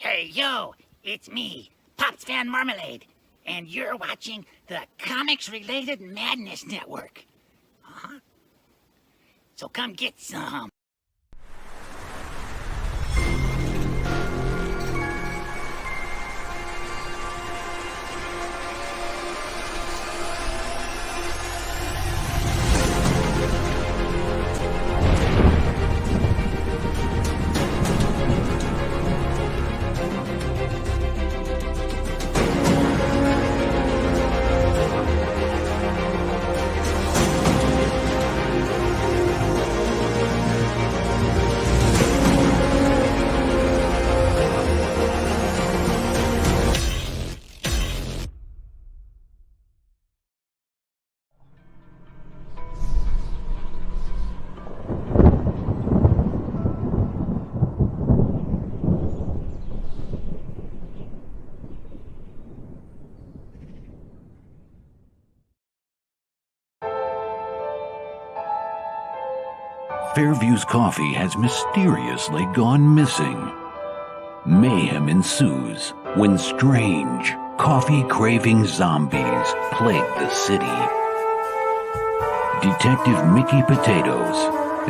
Hey, yo, it's me, Pops Van Marmalade, and you're watching the Comics-Related Madness Network. So come get some. Fairview's coffee has mysteriously gone missing. Mayhem ensues when strange, coffee-craving zombies plague the city. Detective Mickey Potatoes,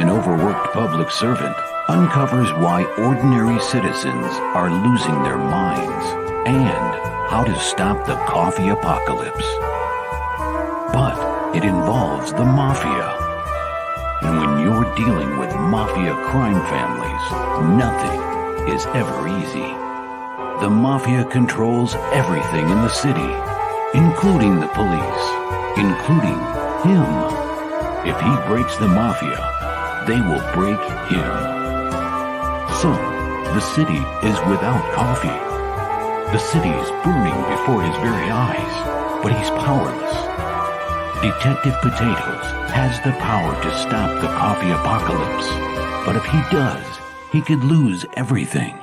an overworked public servant, uncovers why ordinary citizens are losing their minds and how to stop the coffee apocalypse. But it involves the mafia. And when you're dealing with mafia crime families, nothing is ever easy. The mafia controls everything in the city, including the police, including him. If he breaks the mafia, they will break him. So, the city is without coffee. The city is burning before his very eyes, but he's powerless. Detective Potatoes has the power to stop the coffee apocalypse, but if he does, he could lose everything.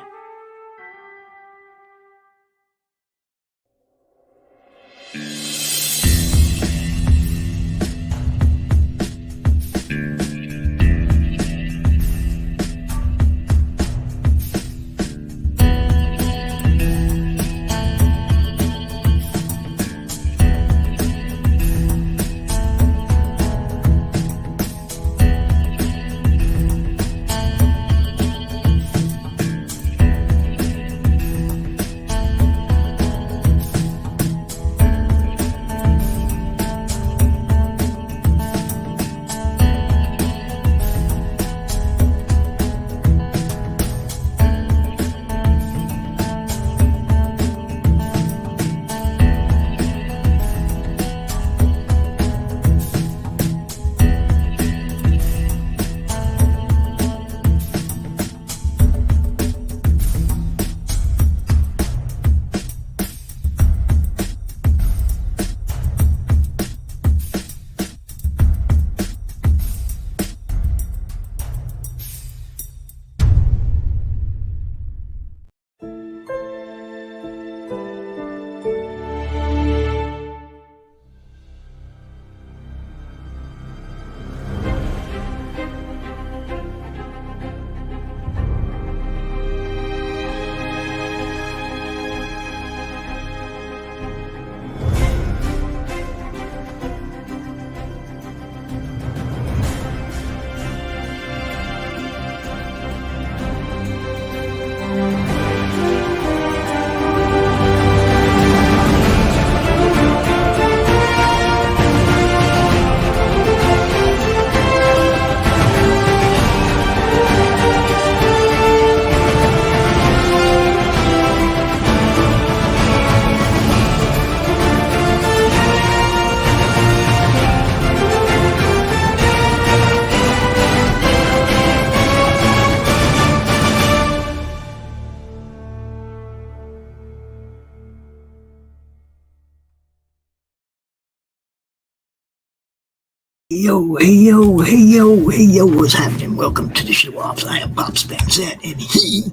Yo, hey yo, hey yo, hey yo, what's happening? Welcome to the show off. I am Pops Van Zant, and he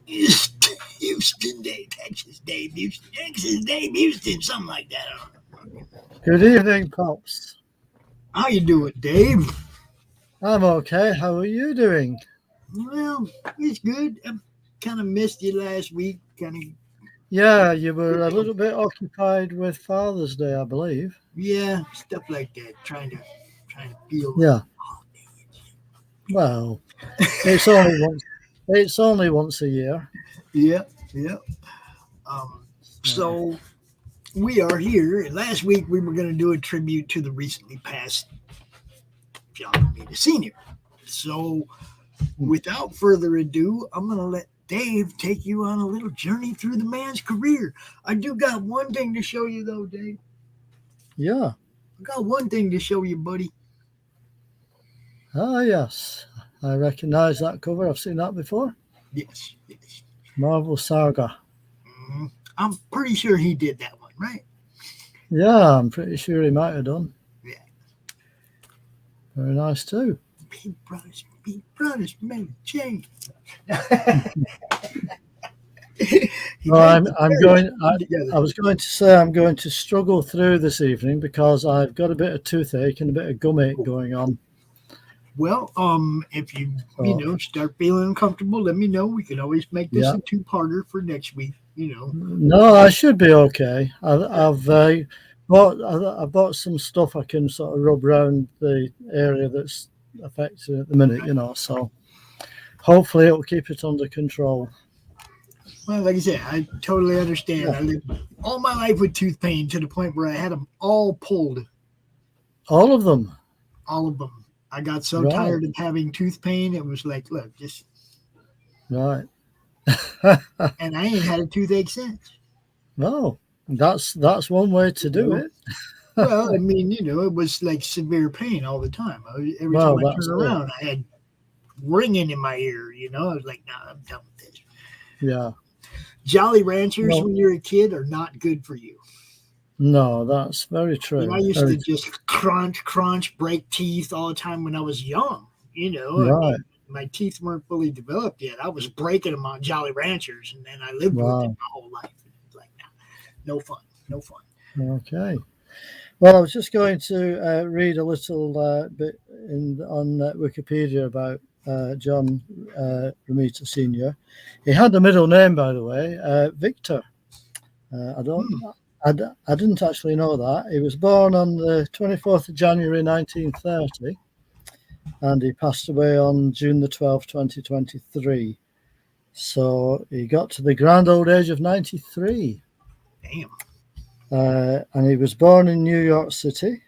is Houston, Texas, Dave Houston, something like that. I don't know. Good evening, Pops. How you doing, Dave? I'm okay. How are you doing? Well, it's good. kind of missed you last week. Yeah, you were a little bit occupied with Father's Day, I believe. Yeah, stuff like that. Trying to feel. Yeah. Well, it's only once a year. Yeah. So we are here. Last week we were going to do a tribute to the recently passed John Romita Sr. So without further ado, I'm going to let Dave take you on a little journey through the man's career. I do got one thing to show you, though, Dave. Yeah. I got one thing to show you, buddy. Ah, yes. I recognize that cover. I've seen that before. Yes. Marvel Saga. Mm-hmm. I'm pretty sure he did that one, right? Yeah, I'm pretty sure he might have done. Yeah. Very nice, too. Big brothers, Mary Jane. Well, I was going to say I'm going to struggle through this evening because I've got a bit of toothache and a bit of gumache going on. Well, if you start feeling uncomfortable, let me know. We can always make this a two-parter for next week. No, I should be okay. I've bought some stuff I can sort of rub around the area that's affected at the minute. So hopefully it'll keep it under control. Well, like I said, I totally understand. Yeah. I lived all my life with tooth pain to the point where I had them all pulled. All of them? All of them. I got so tired of having tooth pain, it was like, look, just... Right. And I ain't had a toothache since. No, that's one way to do it. Well, I mean, it was like severe pain all the time. Every time I turned around, I had ringing in my ear, I was like, nah, I'm done with this. Yeah. Jolly Ranchers when you're a kid are not good for you. No, that's very true. I used to just crunch, break teeth all the time when I was young, Right. I mean, my teeth weren't fully developed yet. I was breaking them on Jolly Ranchers, and then I lived with it my whole life. It's like, no fun. Okay. Well, I was just going to read a little bit on Wikipedia about John Romita Sr. He had a middle name, by the way, Victor. I didn't actually know that. He was born on the 24th of January 1930, and he passed away on June the 12th, 2023. So he got to the grand old age of 93. Damn. And he was born in New York City.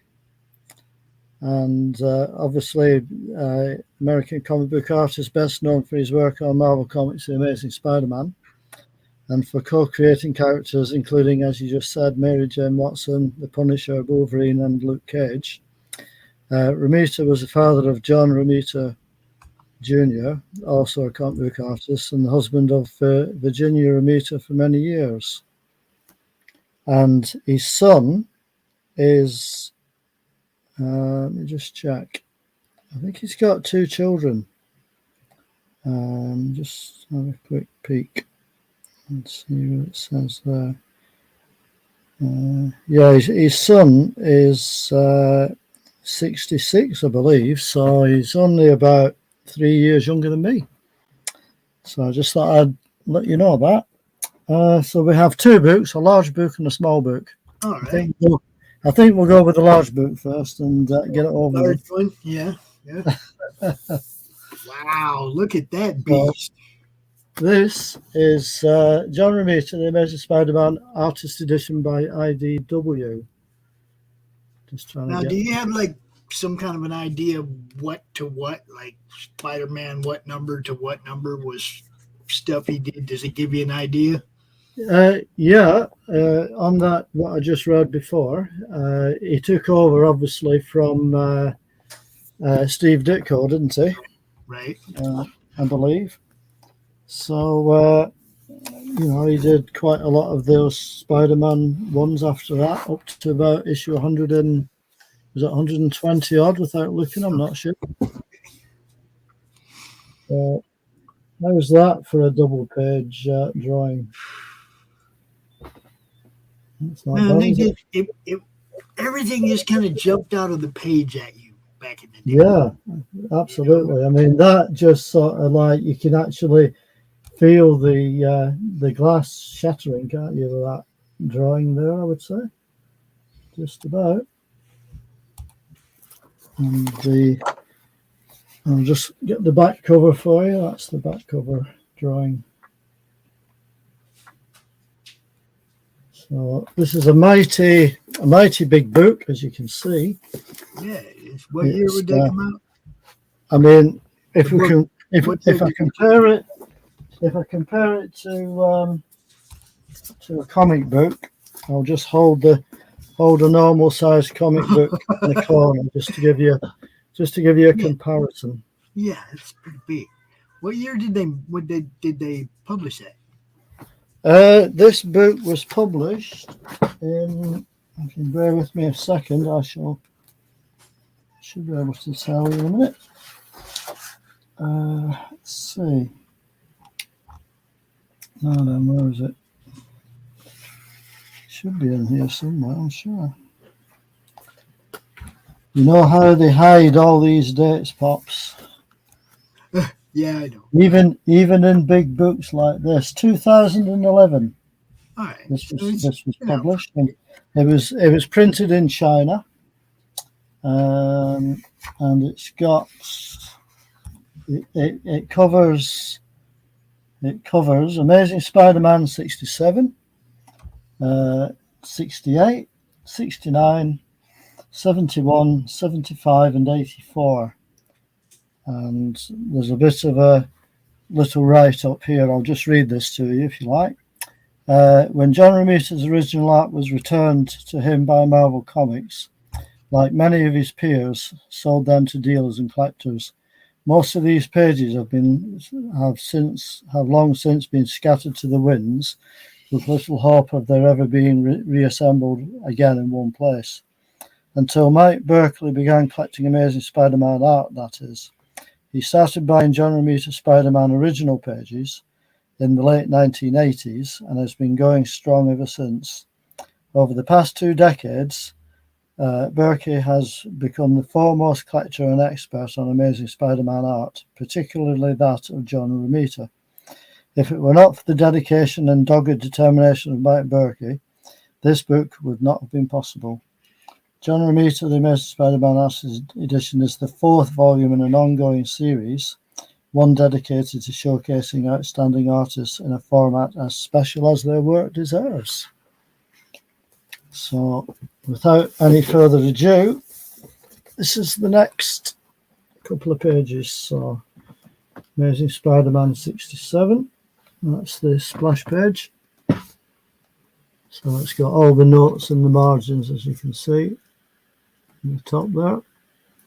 And obviously, American comic book artist, best known for his work on Marvel Comics' The Amazing Spider-Man, and for co-creating characters including, as you just said, Mary Jane Watson, The Punisher, Wolverine, and Luke Cage. Romita was the father of John Romita Jr., also a comic book artist, and the husband of Virginia Romita for many years. And his son is, let me just check. I think he's got 2 children. Just have a quick peek. Let's see what it says there. His son is 66, I believe, so he's only about 3 years younger than me. So I just thought I'd let you know that. So we have 2 books, a large book and a small book. All right. I think we'll go with the large book first and get it over with. One? Yeah. Wow, look at that beast. This is John Romita, The Amazing Spider-Man, Artist Edition by IDW. Just trying now, to do you have like some kind of an idea of what to what, like Spider-Man, what number to what number was stuff he did? Does it give you an idea? On that, what I just read before, he took over obviously from Steve Ditko, didn't he? Right. I believe. So, he did quite a lot of those Spider-Man ones after that, up to about issue 100 and, was it 120 odd without looking? I'm not sure. How's that for a double page drawing? Everything just kind of jumped out of the page at you back in the day. Yeah, absolutely. I mean, that just sort of like you can actually feel the glass shattering, can't you, with that drawing there, I would say. Just about. And I'll just get the back cover for you. That's the back cover drawing. So this is a mighty big book, as you can see. Yeah. What year would they come out? I mean, if I compare it to a comic book, I'll just hold a normal sized comic book in the corner just to give you a comparison. Yeah, it's pretty big. What year did they publish that? This book was published in, if you bear with me a second, should be able to tell you in a minute. Let's see. No, where is it? Should be in here somewhere, I'm sure. You know how they hide all these dates, Pops? Yeah, I know. Even in big books like this, 2011. All right. This was published. And it was printed in China, and it's got it covers Amazing Spider-Man 67, 68, 69, 71, 75, and 84. And there's a bit of a little write-up here. I'll just read this to you if you like. When John Romita's original art was returned to him by Marvel Comics, like many of his peers, sold them to dealers and collectors. Most of these pages have long since been scattered to the winds, with little hope of their ever being reassembled again in one place. Until Mike Berkeley began collecting Amazing Spider-Man art, that is. He started buying John Romita Spider-Man original pages in the late 1980s and has been going strong ever since. Over the past 2 decades, Berkey has become the foremost collector and expert on Amazing Spider-Man art, particularly that of John Romita. If it were not for the dedication and dogged determination of Mike Berkey, this book would not have been possible. John Romita, The Amazing Spider-Man Artist Edition, is the 4th volume in an ongoing series, one dedicated to showcasing outstanding artists in a format as special as their work deserves. So, without any further ado, this is the next couple of pages. So, Amazing Spider-Man 67, that's the splash page. So, it's got all the notes and the margins, as you can see. In the top there,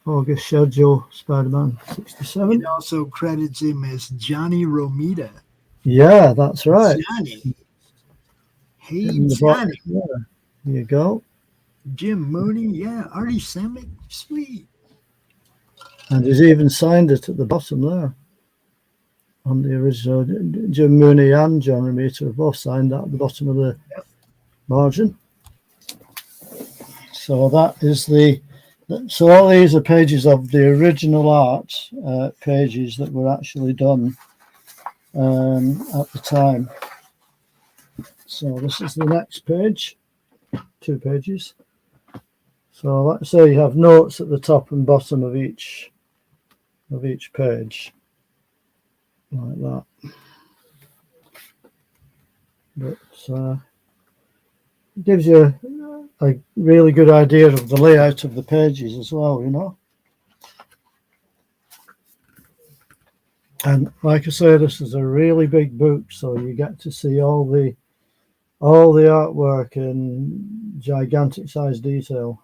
August schedule, Spider-Man 67. It also credits him as Johnny Romita. Yeah, that's right. Johnny. Hey, Johnny. Yeah, there you go. Jim Mooney, yeah. Artie Semick, sweet. And he's even signed it at the bottom there. On the original, Jim Mooney and John Romita have both signed that at the bottom of the margin. So that is so all these are pages of the original art pages that were actually done at the time. So this is the next page, 2 pages. So let's say you have notes at the top and bottom of each page, like that. But it gives you a really good idea of the layout of the pages as well, you know. And like I say, this is a really big book, so you get to see all the artwork in gigantic size detail,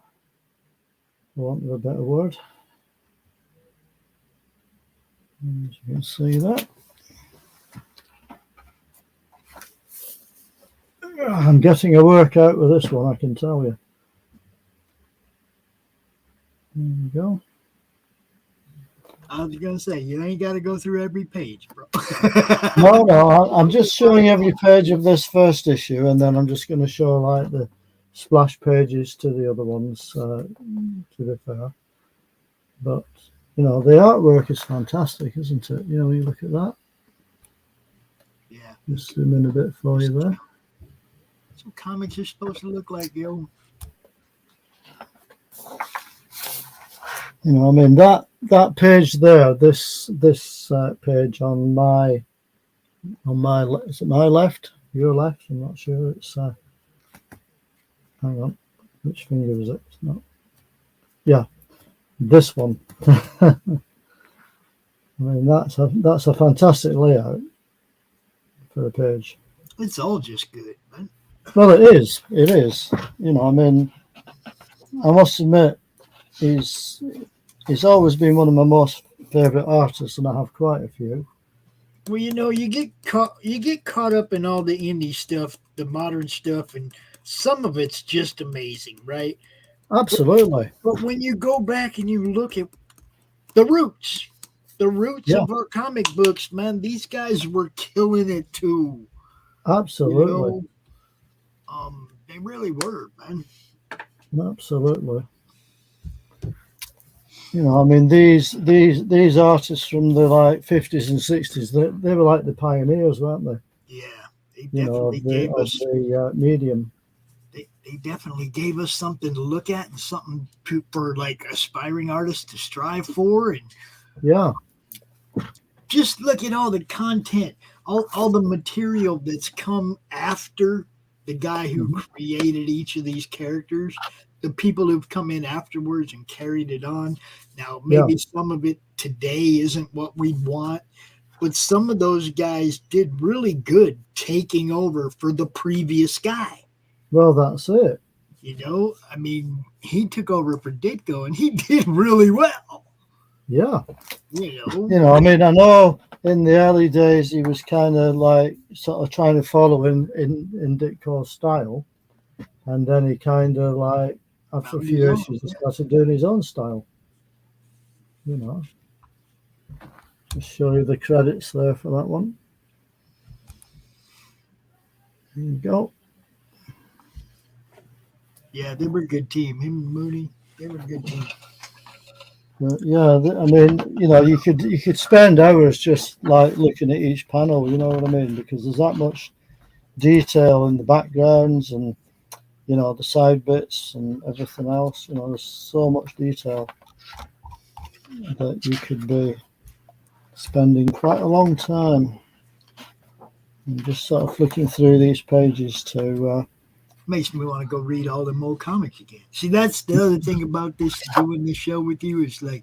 for want of a better word. As you can see that. I'm getting a workout with this one, I can tell you. There we go. I was going to say, you ain't got to go through every page, bro. No, I'm just showing every page of this first issue, and then I'm just going to show like the splash pages to the other ones, to be fair. But, you know, the artwork is fantastic, isn't it? You know, you look at that. Yeah. Just zoom in a bit for you there. That's what comics are supposed to look like, yo. You know, I mean that page there, this page on my is it my left, your left? I'm not sure. It's hang on, which finger is it? It's not. Yeah, this one. I mean that's a fantastic layout for a page. It's all just good, man. Well, it is. It is. You know, I mean, I must admit, he's always been one of my most favorite artists, and I have quite a few. Well, you know, you get caught up in all the indie stuff, the modern stuff, and some of it's just amazing, right? Absolutely. But when you go back and you look at the roots of our comic books, man, these guys were killing it too. Absolutely. You know, they really were, man. Absolutely. You know, I mean, these artists from the like 50s and 60s, they were like the pioneers, weren't they? Yeah, they definitely gave us the medium. They definitely gave us something to look at and something for like aspiring artists to strive for. And yeah, just look at all the content, all the material that's come after the guy who created each of these characters. The people who've come in afterwards and carried it on. Now, maybe some of it today isn't what we want, but some of those guys did really good taking over for the previous guy. Well, that's it. You know, I mean, he took over for Ditko and he did really well. Yeah. You know, I mean, I know in the early days he was kind of like sort of trying to follow in Ditko's style. And then he kind of like, after a few issues, he started doing his own style. You know, just show you the credits there for that one. There you go. Yeah, they were a good team. Him and Mooney, they were a good team. Yeah, I mean, you know, you could spend hours just like looking at each panel. You know what I mean? Because there's that much detail in the backgrounds and, you know, the side bits and everything else. You know, there's so much detail that you could be spending quite a long time and just sort of flicking through these pages to makes me want to go read all them old comics again. See, that's the other thing about this, doing this show with you, is like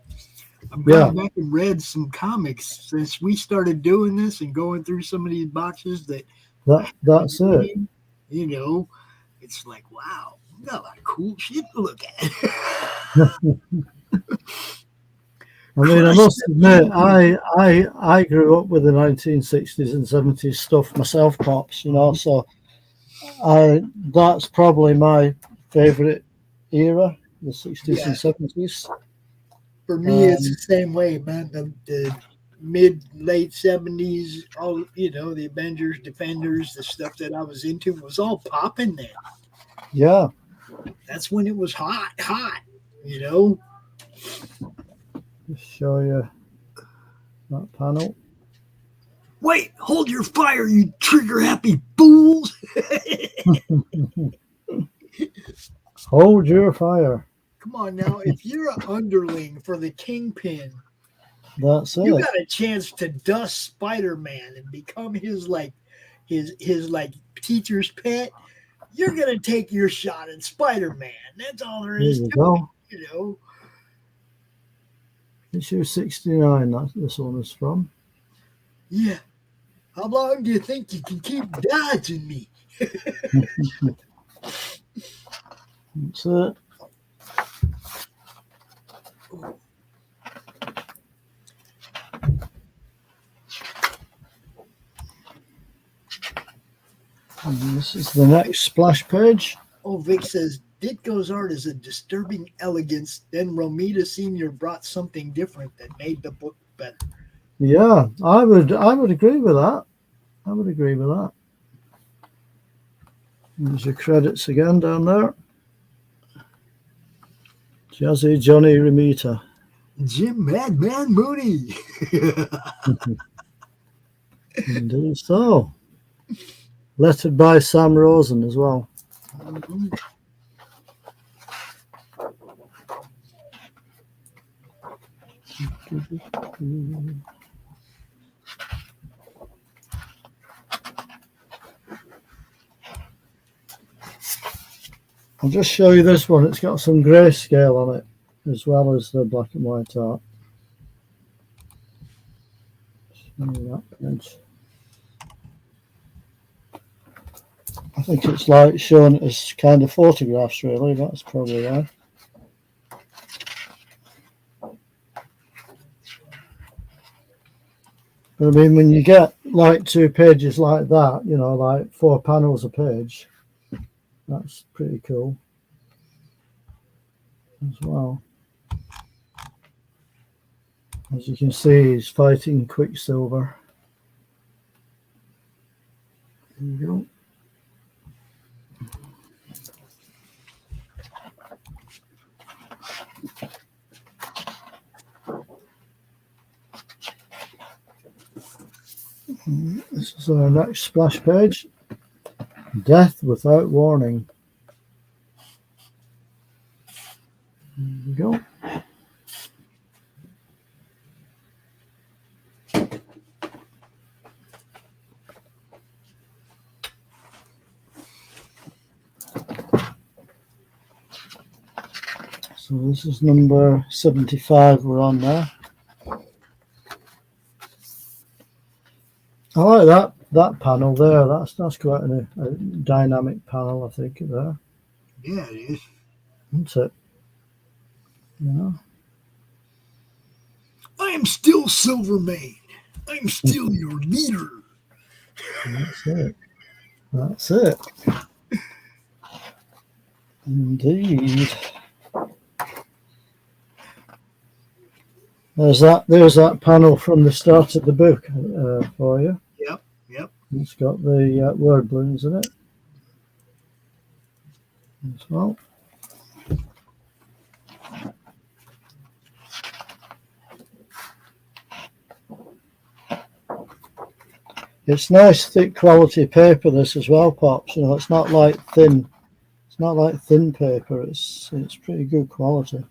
I'm going back and read some comics since we started doing this and going through some of these boxes that's it. You know, it's like, wow, we got a lot of cool shit to look at. I mean, I must admit, I grew up with the 1960s and 70s stuff myself, Pops, you know, so that's probably my favorite era, the 60s and 70s. For me, it's the same way, man. The late 70s, all, you know, the Avengers, Defenders, the stuff that I was into was all popping then. Yeah. That's when it was hot, you know. Just show you that panel. Wait, hold your fire, you trigger-happy fools. Hold your fire. Come on now, if you're an underling for the Kingpin, that's it. You got a chance to dust Spider-Man and become his teacher's pet. You're gonna take your shot at Spider-Man. That's all there is to it, you know. Issue 69, that this one is from. Yeah. How long do you think you can keep dodging me? That's it. And this is the next splash page. Oh, Vic says, Ditko's art is a disturbing elegance. Then Romita Sr. brought something different that made the book better. Yeah, I would agree with that. I would agree with that. There's your credits again down there. Jazzy Johnny Romita. Jim Madman Mooney. Indeed so. Lettered by Sam Rosen as well. I'll just show you this one. It's got some grayscale on it as well as the black and white art. That page. I think it's like shown as kind of photographs, really. That's probably why. But I mean, when you get like 2 pages like that, you know, like 4 panels a page, that's pretty cool as well. As you can see, he's fighting Quicksilver. There you go. This is our next splash page. Death Without Warning. There we go. So this is number 75 we're on now. I like that panel there. That's quite a dynamic panel, I think, there. Yeah, it is. Isn't it? Yeah. I am still Silvermane. I'm still your leader. That's it. That's it. Indeed. There's that panel from the start of the book for you. Yep. It's got the word balloons in it as well. It's nice, thick quality paper. This as well, Pops. You know, it's not like thin. It's not like thin paper. It's pretty good quality.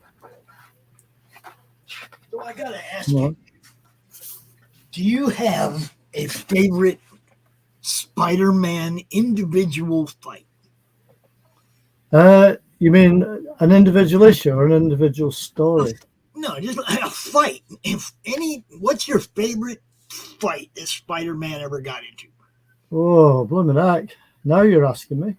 So I gotta ask you, do you have a favorite Spider-Man individual fight? You mean an individual issue or an individual story? No, just a fight. What's your favorite fight that Spider-Man ever got into? Oh, blooming heck. Now you're asking me.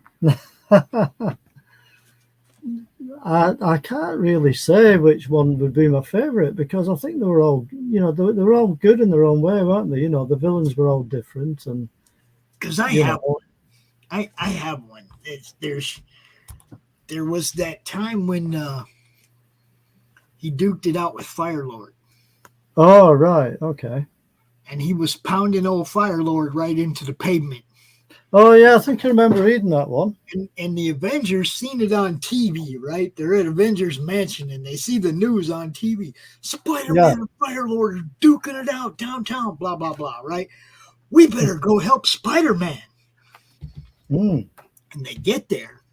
I can't really say which one would be my favorite because I think they were all, you know, they were all good in their own way, weren't they? You know, the villains were all different, and because I have one. There was that time when he duked it out with Firelord. Oh, right, okay. And he was pounding old Firelord right into the pavement. Oh, yeah, I think I remember reading that one. And the Avengers seen it on TV, right? They're at Avengers Mansion, and they see the news on TV. Spider-Man and Firelord are duking it out downtown, blah, blah, blah, right? We better go help Spider-Man. Mm. And they get there,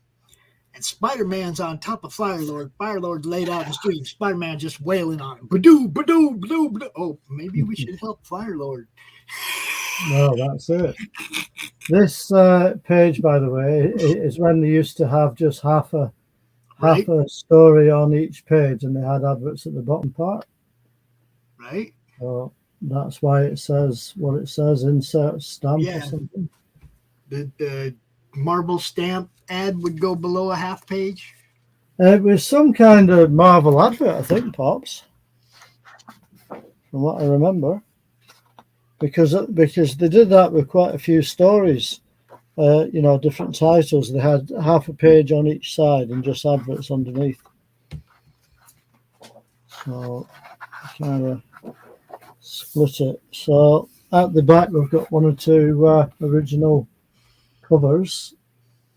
and Spider-Man's on top of Firelord. Firelord's laid out in the street. Spider-Man just wailing on him. Badoo, badoo, badoo, badoo. Oh, maybe we should help Firelord. No, that's it. This page, by the way, is when they used to have just half a story on each page, and they had adverts at the bottom part. Right. So that's why it says what it says, insert stamp or something. The marble stamp ad would go below a half page. It was some kind of Marvel advert, I think, Pops, from what I remember. Because they did that with quite a few stories, you know, different titles. They had half a page on each side and just adverts underneath. So kind of split it. So at the back we've got 1 or 2 original covers.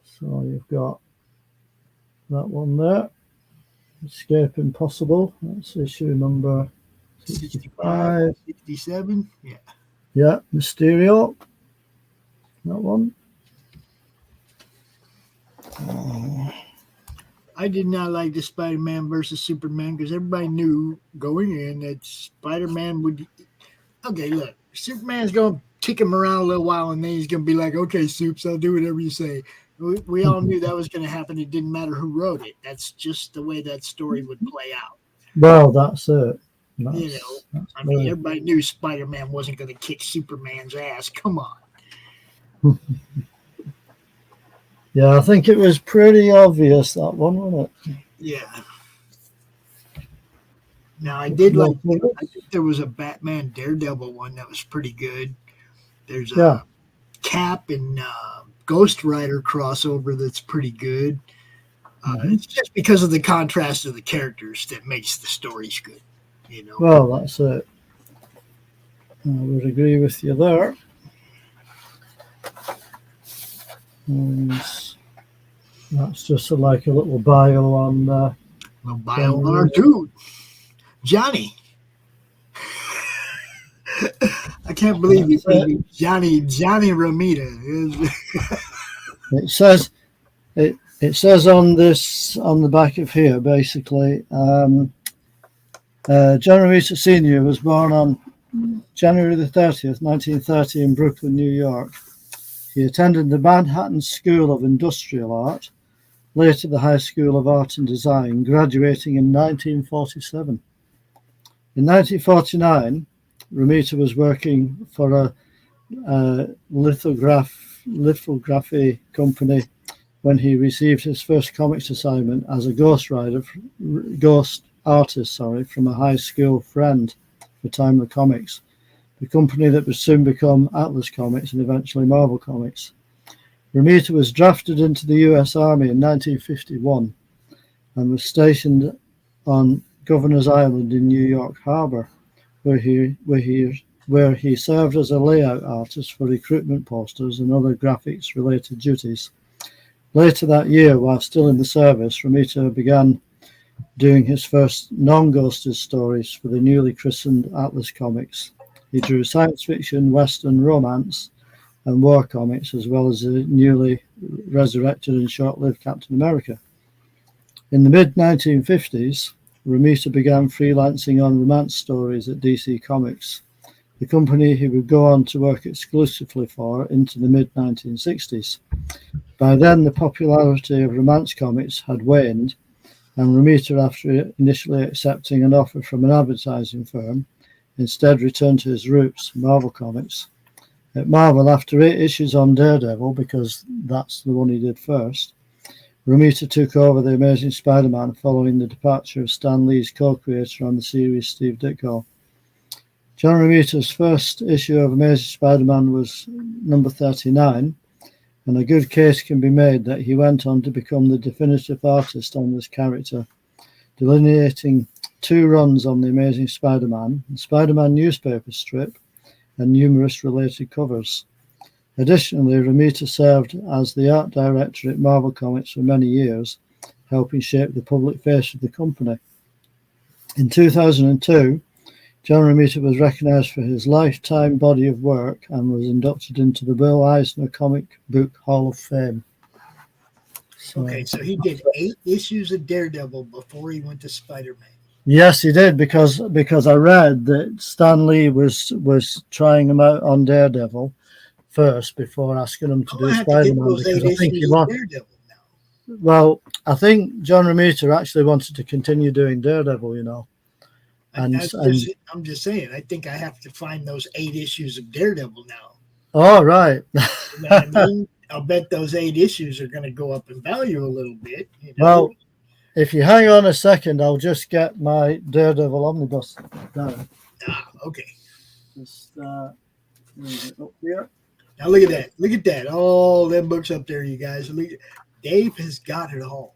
So you've got that one there, Escape Impossible. That's issue number 65. 67. Yeah. Yeah, Mysterio. that one. I did not like the Spider-Man versus Superman because everybody knew going in that Spider-Man would. Okay, look, Superman's going to kick him around a little while, and then he's going to be like, "Okay, Supes, I'll do whatever you say." We all knew that was going to happen. It didn't matter who wrote it. That's just the way that story would play out. Well, that's it. Everybody knew Spider-Man wasn't going to kick Superman's ass. Come on. Yeah, I think it was pretty obvious, that one, wasn't it? Yeah. Now, I think there was a Batman Daredevil one that was pretty good. There's a Cap and Ghost Rider crossover that's pretty good. It's just because of the contrast of the characters that makes the stories good. Well, that's it. I would agree with you there. And that's just like a little bio on. Little bio on our dude, Johnny. I can't believe you said Johnny Romita. It says on the back of here, basically, John Romita Sr. was born on January the 30th, 1930 in Brooklyn, New York. He attended the Manhattan School of Industrial Art, later the High School of Art and Design, graduating in 1947. In 1949, Romita was working for a lithography company when he received his first comics assignment as a ghost artist from a high school friend for Timely Comics, the company that would soon become Atlas Comics and eventually Marvel Comics. Romita was drafted into the U.S. Army in 1951 and was stationed on Governor's Island in New York Harbor, where he served as a layout artist for recruitment posters and other graphics-related duties. Later that year, while still in the service, Romita began doing his first non-ghosted stories for the newly christened Atlas Comics. He drew science fiction, western, romance, and war comics, as well as the newly resurrected and short-lived Captain America. In the mid-1950s, Romita began freelancing on romance stories at DC Comics, the company he would go on to work exclusively for into the mid-1960s. By then, the popularity of romance comics had waned, and Romita, after initially accepting an offer from an advertising firm, instead returned to his roots, Marvel Comics. At Marvel, after 8 issues on Daredevil, because that's the one he did first, Romita took over the Amazing Spider-Man following the departure of Stan Lee's co-creator on the series, Steve Ditko. John Romita's first issue of Amazing Spider-Man was number 39, and a good case can be made that he went on to become the definitive artist on this character, delineating 2 runs on the Amazing Spider-Man, the Spider-Man newspaper strip, and numerous related covers. Additionally, Romita served as the art director at Marvel Comics for many years, helping shape the public face of the company. In 2002, John Romita was recognized for his lifetime body of work and was inducted into the Bill Eisner Comic Book Hall of Fame. So he did 8 issues of Daredevil before he went to Spider-Man. Yes, he did, because I read that Stan Lee was trying him out on Daredevil first before asking him to do Spider-Man. Well, I think John Romita actually wanted to continue doing Daredevil, I'm just saying, I think I have to find those 8 issues of Daredevil now. Oh, right. You know what I mean? I'll bet those 8 issues are going to go up in value a little bit. Well, if you hang on a second, I'll just get my Daredevil omnibus down. Okay. Just move it up here. Now look at that. Look at that. All them books up there, you guys. Dave has got it all.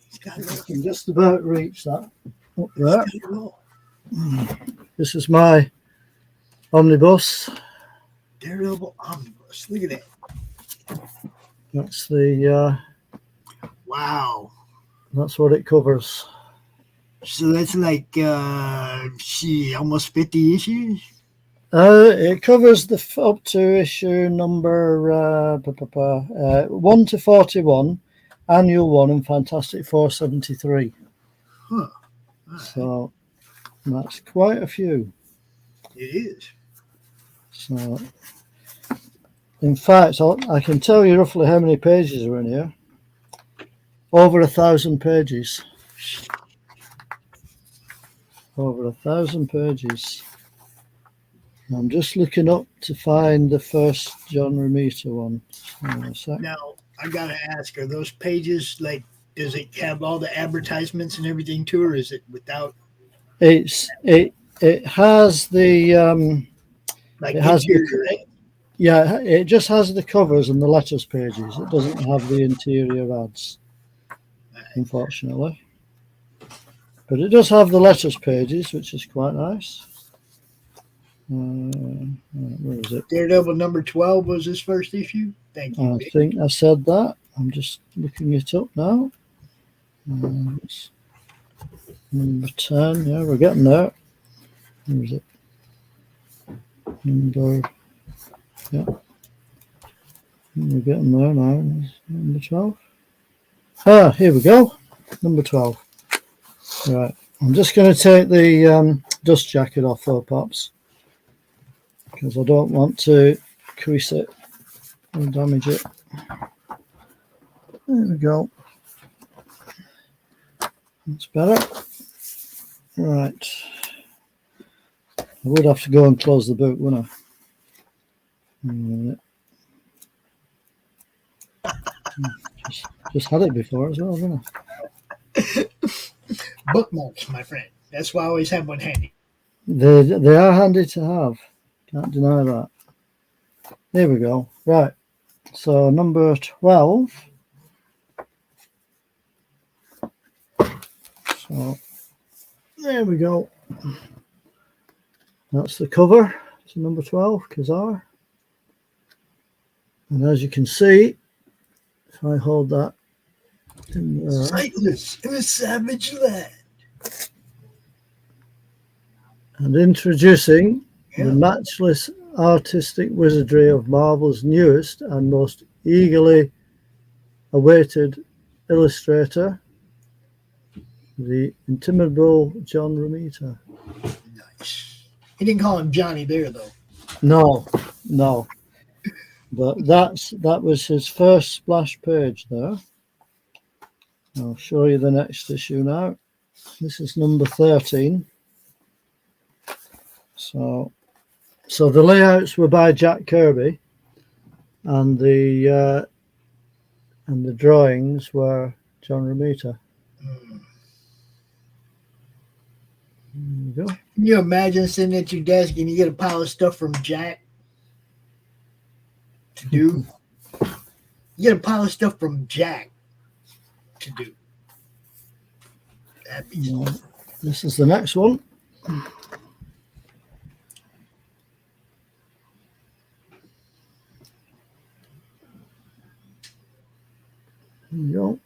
He's got it all. I can just about reach that up there. This is my omnibus. Daredevil omnibus. Look at that. That's the wow. That's what it covers. So that's like almost 50 issues. It covers up to issue number 1 to 41, annual 1, and Fantastic 473. Huh. So that's quite a few. It is. So, in fact, I can tell you roughly how many pages are in here. Over 1,000 pages. Over 1,000 pages. I'm just looking up to find the first John Romita one. Now, I gotta ask, are those pages like, does it have all the advertisements and everything too, or is it without? It has the Like it has the, yeah, it just has the covers and the letters pages. It doesn't have the interior ads, unfortunately. But it does have the letters pages, which is quite nice. Where is it? Daredevil number 12 was his first issue. Thank you. I think I said that. I'm just looking it up now. It's number 10. Yeah, we're getting there. Where is it? Yeah. We're getting there now. Number 12. Ah, here we go. Number 12. Right. I'm just going to take the dust jacket off for Pops, because I don't want to crease it or damage it. There we go. That's better. Right. I would have to go and close the book, wouldn't I? Just had it before as well, haven't I? Bookmarks, my friend. That's why I always have one handy. They are handy to have. Can't deny that. There we go. Right. So number 12. So there we go. That's the cover to number 12, Kazar. And as you can see, if I hold that in there, Sightless in a savage land. and introducing the matchless artistic wizardry of Marvel's newest and most eagerly awaited illustrator, the intimidable John Romita. Nice. He didn't call him Johnny there, though. No. But that was his first splash page there. I'll show you the next issue now. This is number 13. So the layouts were by Jack Kirby, and the drawings were John Romita. There you go. Can you imagine sitting at your desk and you get a pile of stuff from Jack to do? You get a pile of stuff from Jack to do. That'd be This is the next one. There you go.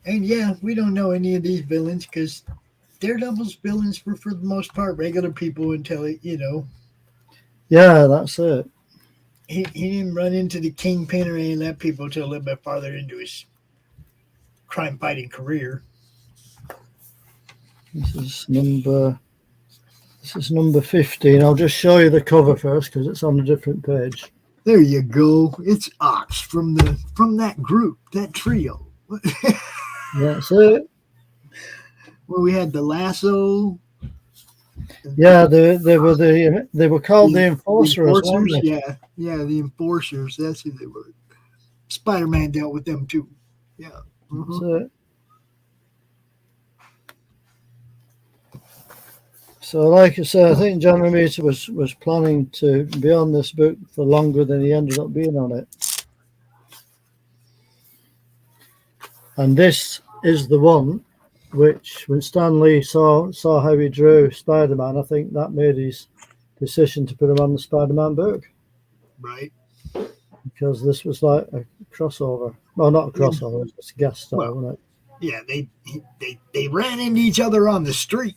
And yeah, we don't know any of these villains because Daredevil's villains were, for the most part, regular people until Yeah, that's it. he didn't run into the Kingpin or any of that people until a little bit farther into his crime-fighting career. This is number 15. I'll just show you the cover first because it's on a different page. There you go. It's Ox from that group, that trio. That's it. Well, we had the Lasso. Yeah, they were called the Enforcers, weren't they? Yeah, the Enforcers. That's who they were. Spider-Man dealt with them too. Yeah. That's it. So, like I said, I think John Romita was planning to be on this book for longer than he ended up being on it. And this is the one which, when Stan Lee saw how he drew Spider-Man, I think that made his decision to put him on the Spider-Man book. Right. Because this was like a crossover. Well, not a crossover, it's a guest star, wasn't it? Yeah, they ran into each other on the street.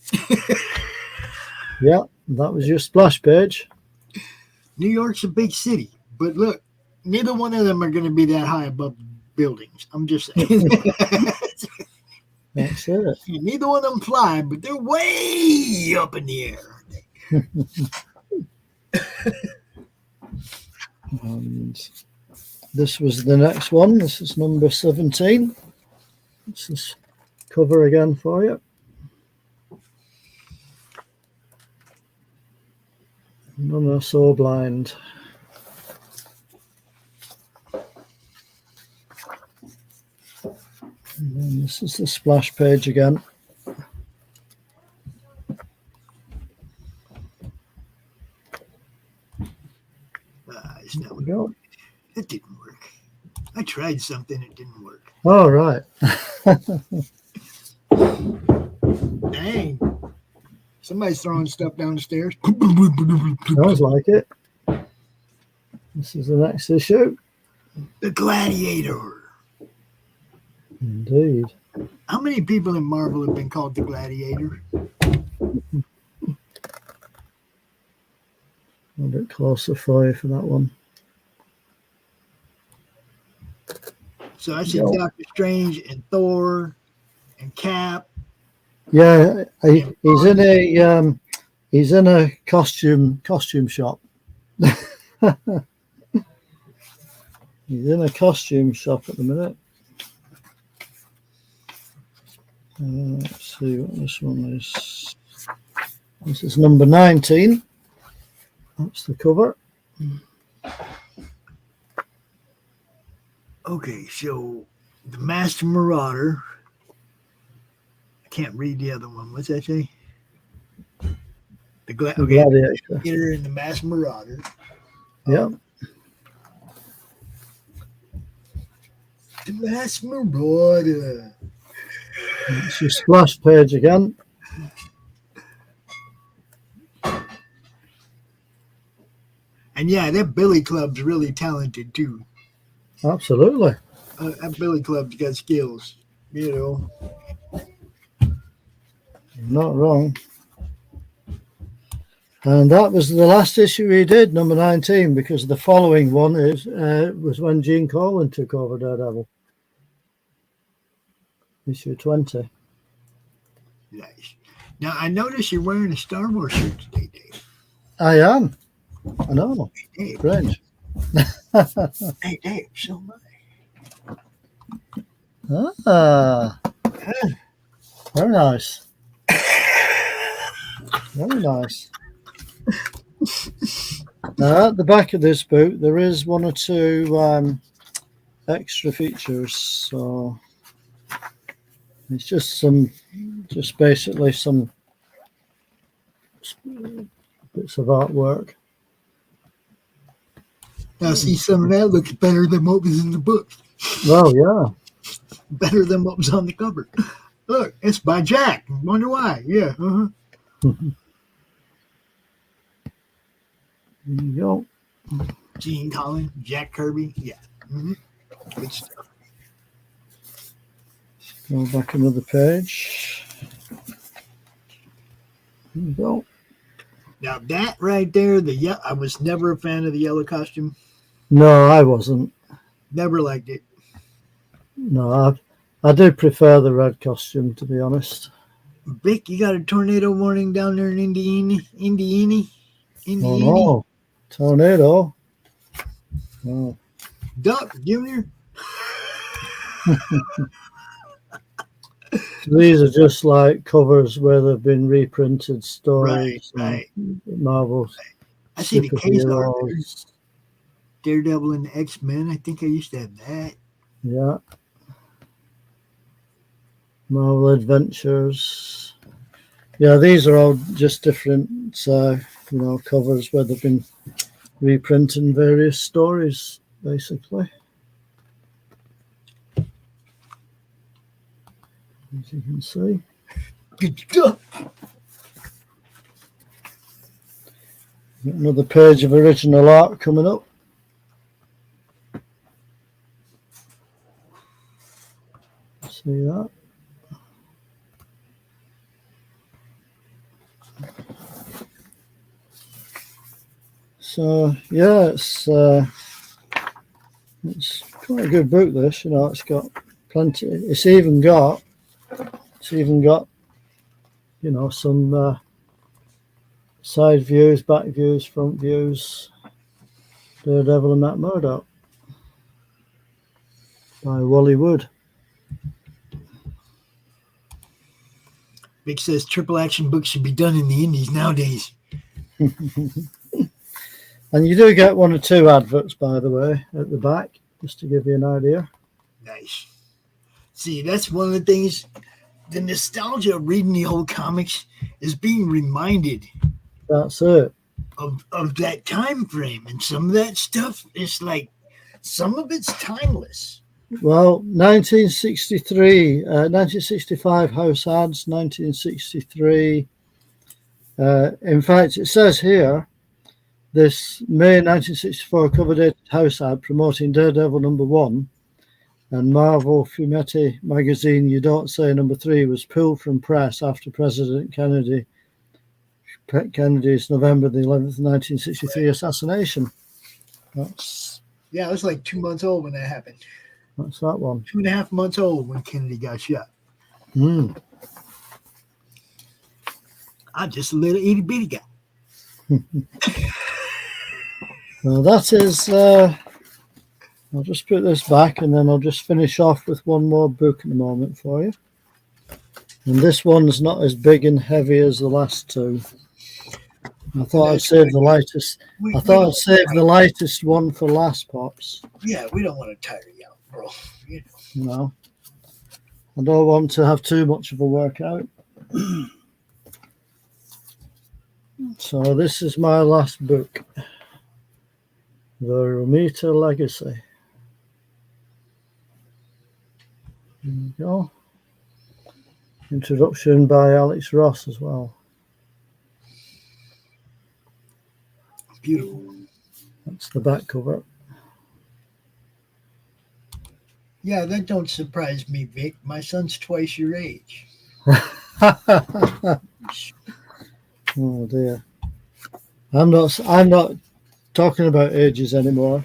Yeah, that was your splash page. New York's a big city, but look, neither one of them are going to be that high above buildings. I'm just saying. That's it. Neither one of them fly, but they're way up in the air. And this was the next one. This is number 17. This is cover again for you. None are so blind. And then this is the splash page again. There we go. It didn't work. I tried something, it didn't work. All right. Dang. Somebody's throwing stuff down the stairs. Sounds like it. This is the next issue. The Gladiator. Indeed. How many people in Marvel have been called the Gladiator? A bit closer for you for that one. So I see Doctor Strange and Thor and Cap. Yeah, he's in a costume shop. He's in a costume shop at the minute. Let's see what this one is. This is number 19. That's the cover. Okay, so the Master Marauder. I can't read the other one. What's that say? The Gladiator and the Master Marauder. Yeah. The Master Marauder. It's your splash page again. And yeah, that Billy Club's really talented too. Absolutely. That Billy Club's got skills, you know. Not wrong. And that was the last issue he did, number 19, because the following one was when Gene Colan took over Daredevil. Issue 20. Nice. Now, I noticed you're wearing a Star Wars shirt today, Dave. I am. I know. Hey, Dave. Strange. Hey, Dave, so am I. Ah. Very nice. Very nice. Now, at the back of this book, there is one or two extra features. So it's just basically some bits of artwork. Now, see, some of that looks better than what was in the book. Well, yeah. Better than what was on the cover. Look, it's by Jack. Wonder why. Yeah. Uh-huh. There you go. Gene Colan, Jack Kirby. Yeah. Mm-hmm. Good stuff. Go back another page. There you go. Now that right there, I was never a fan of the yellow costume. No, I wasn't. Never liked it. No, I do prefer the red costume, to be honest. Vic, you got a tornado warning down there in Indiana? Oh no, tornado. Oh. Duck, Junior. These are just like covers where they've been reprinted stories. Right. Marvel's. I see the case art. Daredevil and the X-Men. I think I used to have that. Yeah. Marvel Adventures. Yeah, these are all just different, covers where they've been reprinting various stories, basically. As you can see. Good stuff. Another page of original art coming up. See that? So yeah, it's quite a good book. This, you know, it's got plenty. It's even got, you know, some side views, back views, front views. Daredevil and Matt Murdock by Wally Wood. Vic says triple action books should be done in the Indies nowadays. And you do get one or two adverts, by the way, at the back, just to give you an idea. Nice. See, that's one of the things, the nostalgia of reading the old comics is being reminded That's it. of that time frame. And some of that stuff is like, some of it's timeless. Well, 1963, 1965 House Ads, 1963. In fact, it says here, this May 1964 cover-dated house ad promoting Daredevil #1 and Marvel Fumetti magazine You Don't Say #3 was pulled from press after President Kennedy's November the 11th, 1963 assassination. Yeah, I was like 2 months old when that happened. That's that one. 2.5 months old when Kennedy got shot. I'm just a little itty bitty guy. Well, that is, I'll just put this back and then I'll just finish off with one more book in a moment for you. And this one's not as big and heavy as the last two. I thought I'd save the lightest. I thought I'd save the lightest one for last, Pops. Yeah, we don't want to tire you out, bro. You know. No, I don't want to have too much of a workout. So this is my last book, The Romita Legacy. There you go. Introduction by Alex Ross as well. Beautiful. That's the back cover. Yeah, that don't surprise me, Vic. My son's twice your age. Oh dear. I'm not talking about ages anymore.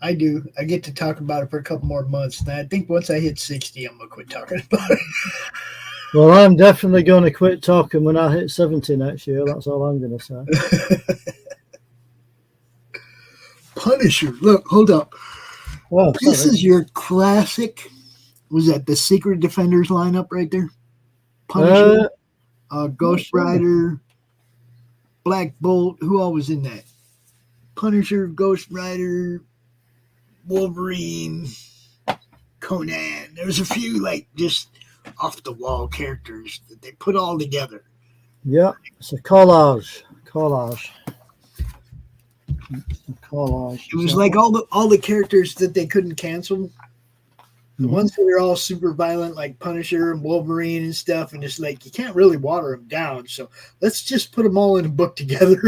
I do. I get to talk about it for a couple more months. And I think once I hit 60, I'm going to quit talking about it. Well, I'm definitely going to quit talking when I hit 70 next year. That's all I'm going to say. Punisher. Look, hold up. Well, This is your classic. Was that the Secret Defenders lineup right there? Punisher, Ghost Rider, Black Bolt. Who all was in that? Punisher, Ghost Rider, Wolverine, Conan. There's a few like just off the wall characters that they put all together. Yeah, it's a collage. It was like all the characters that they couldn't cancel. The ones that are all super violent, like Punisher and Wolverine and stuff, and it's like you can't really water them down. So let's just put them all in a book together.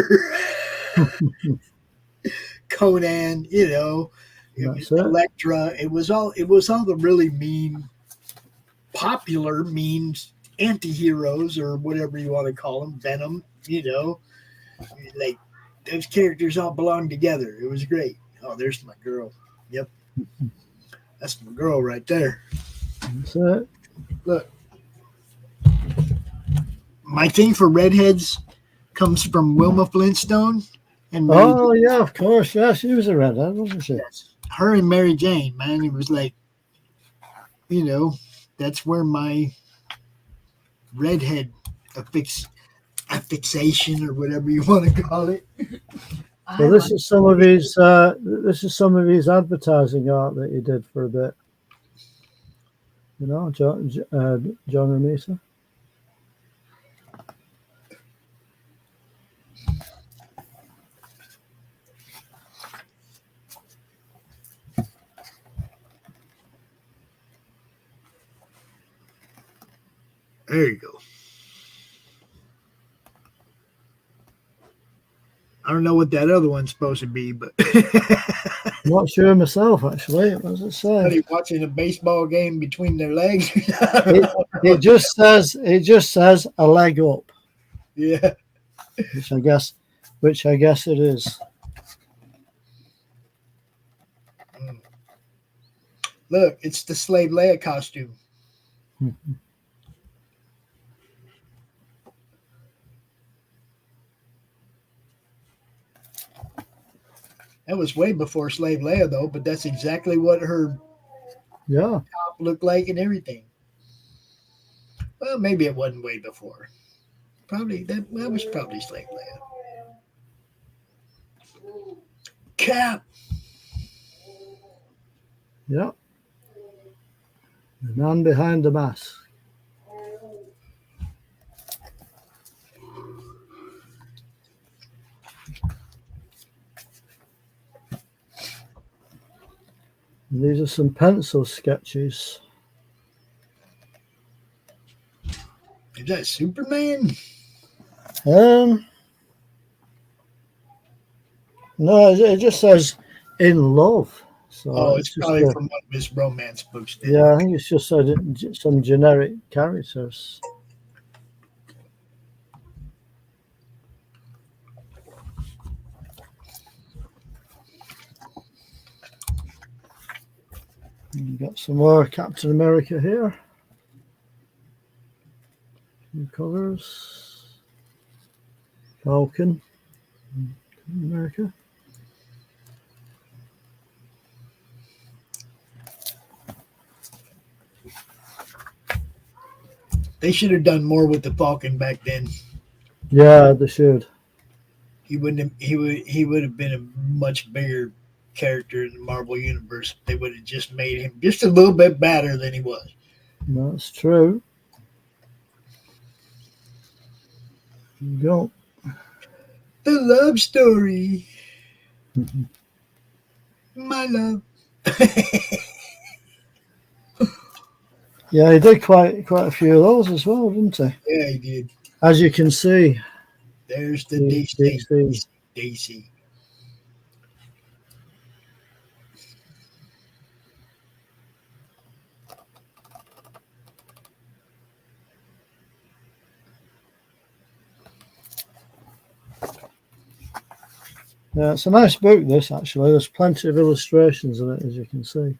Conan, you know, Elektra. It was all the really mean, popular mean anti-heroes or whatever you want to call them. Venom, you know, like those characters all belong together. It was great. Oh, there's my girl. Yep. That's my girl right there. That's it. Look. My thing for redheads comes from Wilma Flintstone. And yeah, of course. Yeah, she was a redhead, wasn't she? Yes. Her and Mary Jane, man. It was like, you know, that's where my redhead affixation or whatever you want to call it. So this is some of his advertising art that he did for a bit. You know, John Romita. There you go. I don't know what that other one's supposed to be, but I'm not sure myself, actually. What does it say? somebody watching a baseball game between their legs. It just says a leg up. Yeah. which I guess it is. Look, it's the Slave Leia costume. That was way before Slave Leia, though, but that's exactly what her top looked like and everything. Well, maybe it wasn't way before. Probably that was probably Slave Leia. Cap. Yeah. The man behind the mask. And these are some pencil sketches. Is that Superman? No, it just says "in love." So it's probably from one of his romance books. Yeah, I think it's just some generic characters. You've got some more Captain America here. New colours. Falcon. America. They should have done more with the Falcon back then. Yeah, they should. He would have been a much bigger character in the Marvel universe. They would have just made him just a little bit better than he was. That's true. There you go. The love story. My love. Yeah, he did quite a few of those as well, didn't he? Yeah, he did. As you can see. There's the DC. Yeah, it's a nice book, this, actually. There's plenty of illustrations in it, as you can see.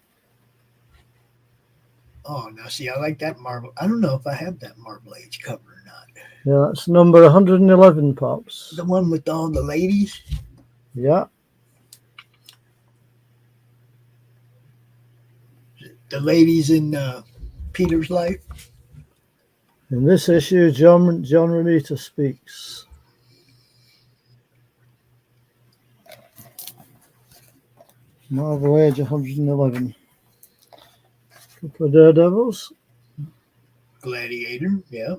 Oh, now see, I like that Marvel. I don't know if I have that Marvel Age cover or not. Yeah, that's number 111, Pops. The one with all the ladies? Yeah. The ladies in Peter's life? In this issue, John Romita speaks. Marvel Age 111. Couple of Daredevils. Gladiator, yeah.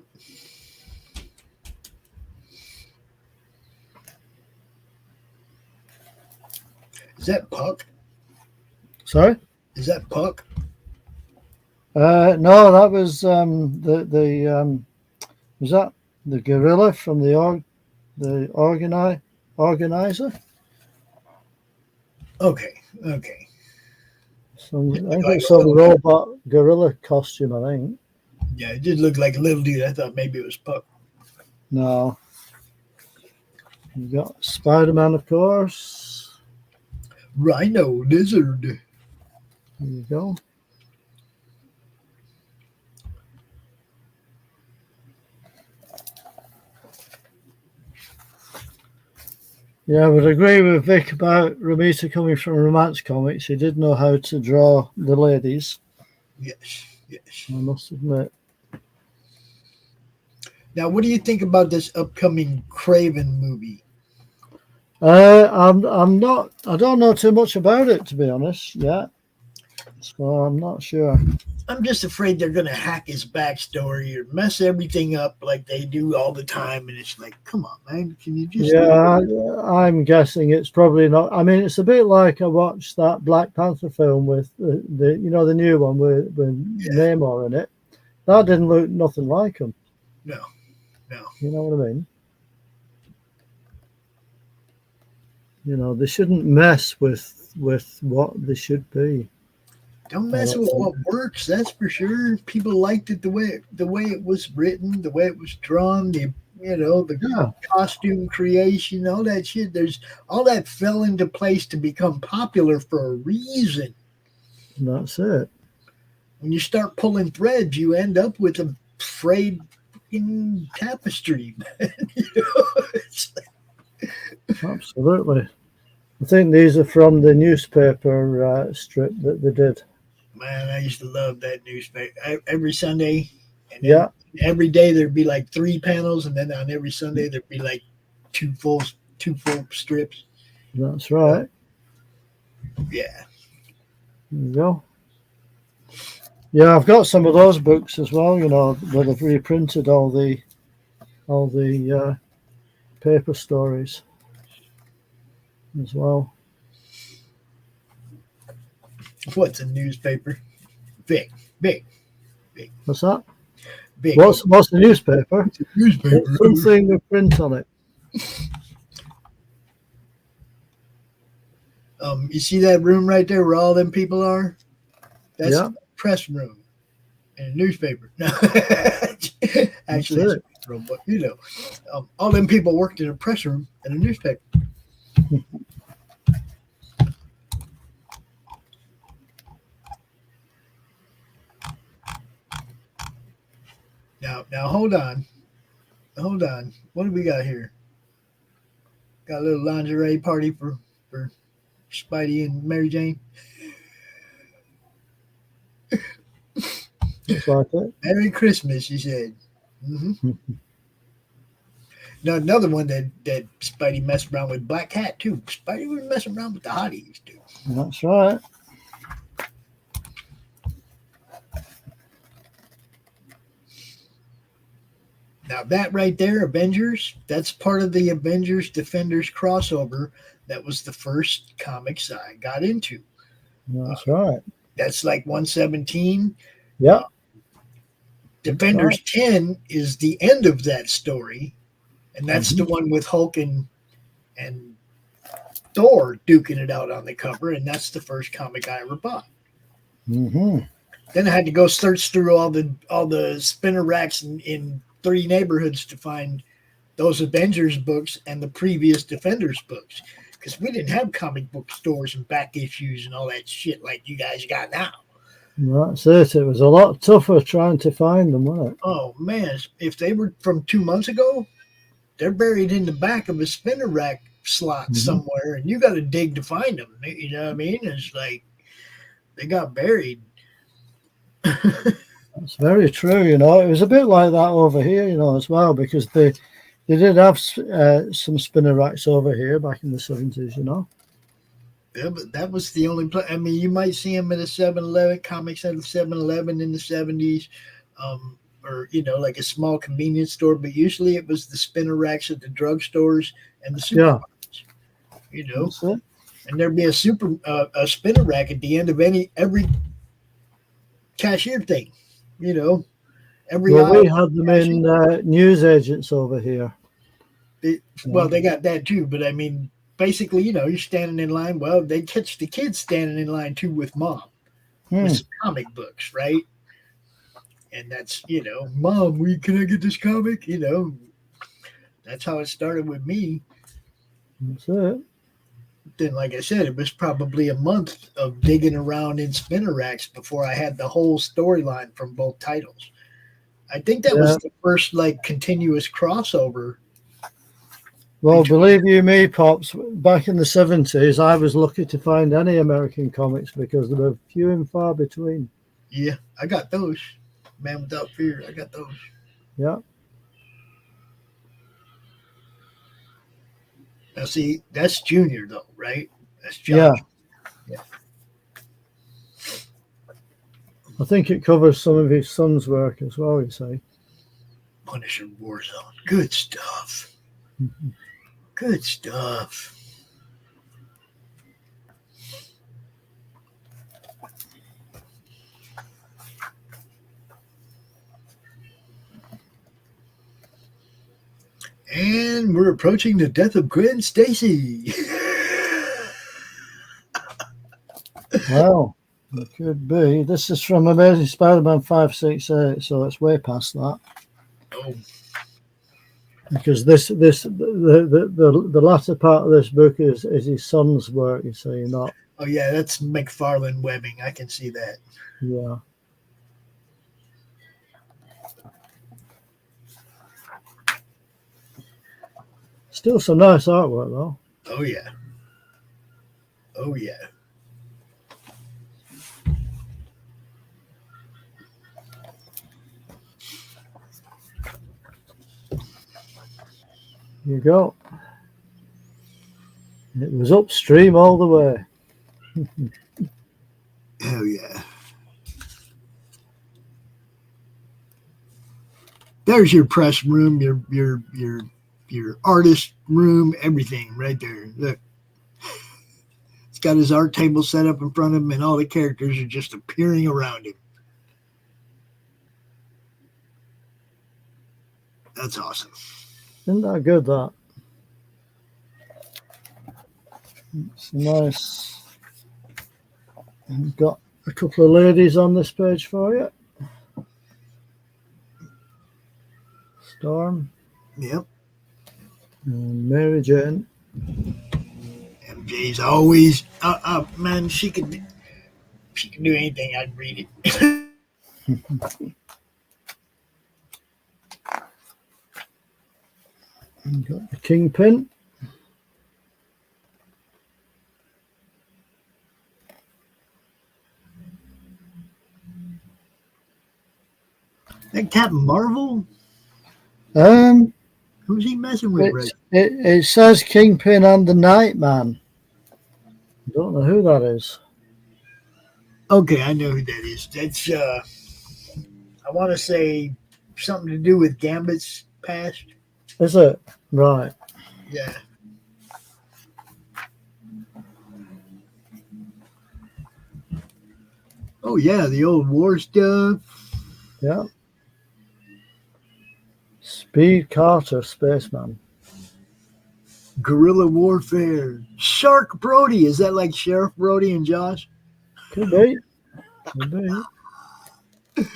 Is that Puck? Sorry? Is that Puck? No, that was was that the gorilla from the organizer? Okay. I think it's some robot gorilla costume, I think. Yeah, it did look like a little dude. I thought maybe it was Puck. No. You got Spider-Man, of course. Rhino Lizard. There you go. Yeah, I would agree with Vic about Romita coming from romance comics. He did know how to draw the ladies. Yes. I must admit. Now, what do you think about this upcoming Craven movie? I'm not. I don't know too much about it, to be honest. Yeah, so I'm not sure. I'm just afraid they're going to hack his backstory or mess everything up like they do all the time. And it's like, come on, man, can you just? Yeah, I'm guessing it's probably not. I mean, it's a bit like I watched that Black Panther film with the the new one with Namor in it. That didn't look nothing like him. No. You know what I mean? You know, they shouldn't mess with what they should be. Don't mess with what works, that's for sure. People liked it the way it was written, the way it was drawn, the the costume creation, all that shit. All that fell into place to become popular for a reason. That's it. When you start pulling threads, you end up with a frayed tapestry. Absolutely. I think these are from the newspaper strip that they did. Man, I used to love that newspaper. Every Sunday, and then every day there'd be like 3 panels, and then on every Sunday there'd be like two full strips. That's right. Yeah. There you go. Yeah, I've got some of those books as well. Where they've reprinted all the paper stories as well. What's a newspaper? Big. What's that? Big. What's the newspaper? It's a newspaper. It's something with print on it. You see that room right there where all them people are? That's the press room in a newspaper. No, actually, it's a room, but all them people worked in a press room in a newspaper. Now hold on. What do we got here? Got a little lingerie party for Spidey and Mary Jane. Looks like it. Merry Christmas, she said. Mm-hmm. Now another one that Spidey messed around with, Black Cat too. Spidey was messing around with the hotties too. That's right. Now that right there, Avengers, that's part of the Avengers Defenders crossover. That was the first comics I got into. That's right. That's like 117. Yeah. Defenders 10 is the end of that story. And that's the one with Hulk and Thor duking it out on the cover. And that's the first comic I ever bought. Mm-hmm. Then I had to go search through all the spinner racks in 3 neighborhoods to find those Avengers books and the previous Defenders books, because we didn't have comic book stores and back issues and all that shit like you guys got now. That's it. It was a lot tougher trying to find them, wasn't it? Oh man, if they were from 2 months ago, they're buried in the back of a spinner rack slot somewhere, and you got to dig to find them. You know what I mean? It's like they got buried. That's very true. It was a bit like that over here, as well, because they did have some spinner racks over here back in the 70s, Yeah, but that was the only place. I mean, you might see them at a 7-Eleven, comics at a 7-Eleven in the 70s, or, like a small convenience store, but usually it was the spinner racks at the drugstores and the supermarkets, and there'd be a spinner rack at the end of every cashier thing. We had them in news agents over here. They got that too, but I mean, basically, you're standing in line. Well, they catch the kids standing in line too with mom with some comic books, right? And that's, Mom, can I get this comic? That's how it started with me. That's it. Then, like I said, it was probably a month of digging around in spinner racks before I had the whole storyline from both titles. I think that was the first continuous crossover. Well, believe you me, Pops, back in the 70s, I was lucky to find any American comics because there were few and far between. Yeah, I got those. Man Without Fear, I got those. Yeah. Now, see, that's Junior, though, right? That's Josh. Yeah. I think it covers some of his son's work as well, you say. Punisher Warzone. Good stuff. Mm-hmm. Good stuff. And we're approaching the death of Gwen Stacy. Well, it could be. This is from Amazing Spider-Man 568, so it's way past that. Oh. because the latter part of this book is his son's work. You see, not. Oh yeah, that's McFarlane webbing. I can see that. Yeah. Still some nice artwork though. Oh yeah. Oh yeah. Here you go. It was upstream all the way. Hell yeah. There's your press room, your artist room, everything right there. Look. He's got his art table set up in front of him, and all the characters are just appearing around him. That's awesome. Isn't that good, that? It's nice. I've got a couple of ladies on this page for you. Storm. Yep. And Mary Jane. MJ's always, man, she can do anything. I'd read it. Got the Kingpin. That Captain Marvel? Who's he messing with? Right? It says Kingpin and the Nightman. I don't know who that is. Okay, I know who that is. That's I want to say something to do with Gambit's past. Is it? Right. Yeah. Oh yeah, the old war stuff. Yeah. Speed Carter, Spaceman. Guerrilla warfare. Shark Brody. Is that like Sheriff Brody and Josh? Could be. Could be.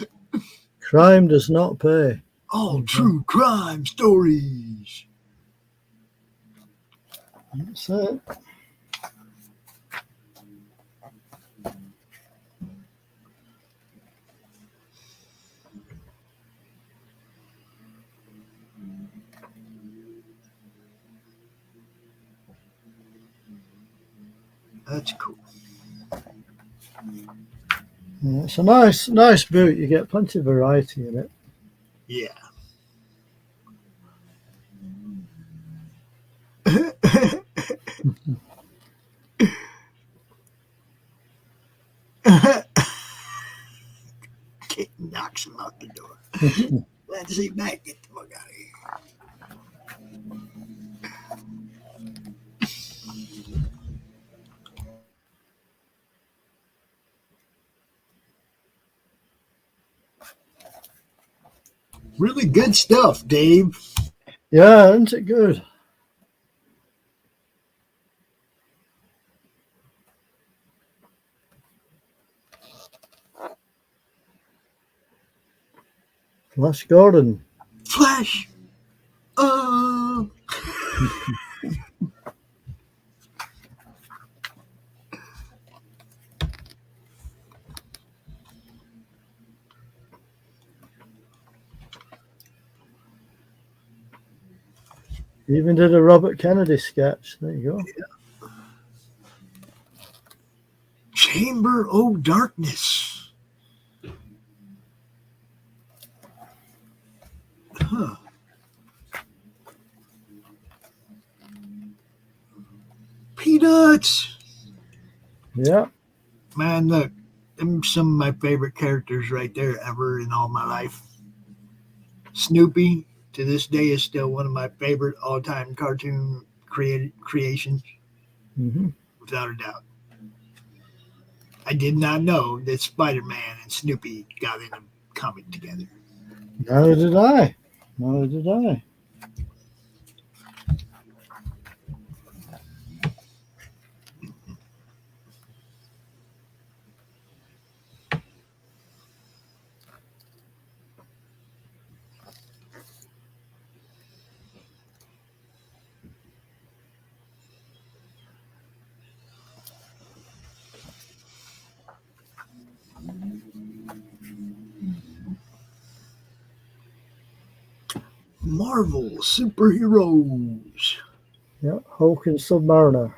Crime does not pay. All true crime stories. That's it. That's cool. Yeah, it's a nice boot. You get plenty of variety in it. Yeah. Kid knocks him out the door. Let's see Matt get the fuck out of here. Really good stuff, Dave. Yeah, isn't it good? Flash Gordon. Flash. Even did a Robert Kennedy sketch. There you go. Yeah. Chamber of Darkness. Huh. Peanuts. Yeah. Man, look, them some of my favorite characters right there ever in all my life. Snoopy, to this day, is still one of my favorite all-time cartoon creations, without a doubt. I did not know that Spider-Man and Snoopy got in a comic together. Neither did I. Neither did I. Marvel superheroes. Yeah, Hulk and Submariner.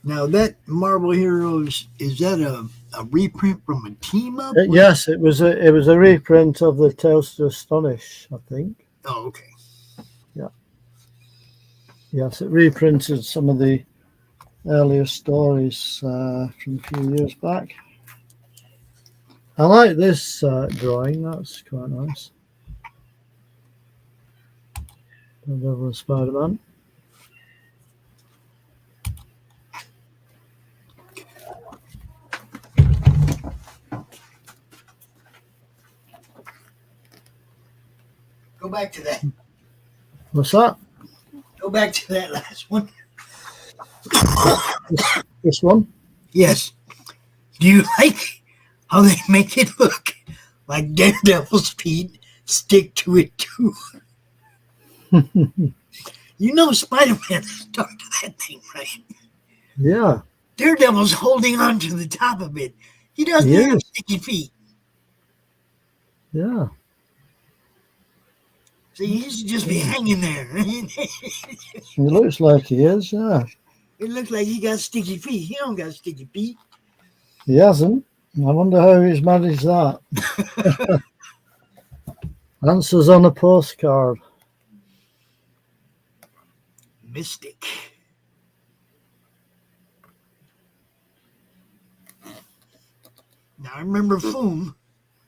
Now that Marvel Heroes, is that a reprint from a team up? Yes, it was a reprint of the Tales to Astonish, I think. Oh, okay. Yeah. Yes, it reprinted some of the earlier stories from a few years back. I like this drawing. That's quite nice. Devill and Spider-Man. Go back to that. What's that? Go back to that last one. This one? Yes. Do you like how they make it look like Daredevil's feet stick to it too? You know Spider-Man stuck to that thing, right? Yeah. Daredevil's holding on to the top of it. He doesn't have sticky feet. Yeah. So he should just be hanging there. It looks like he is, yeah. It looks like he got sticky feet. He don't got sticky feet. He hasn't. I wonder how he's managed that. Answers on a postcard. Mystic. Now I remember Foom.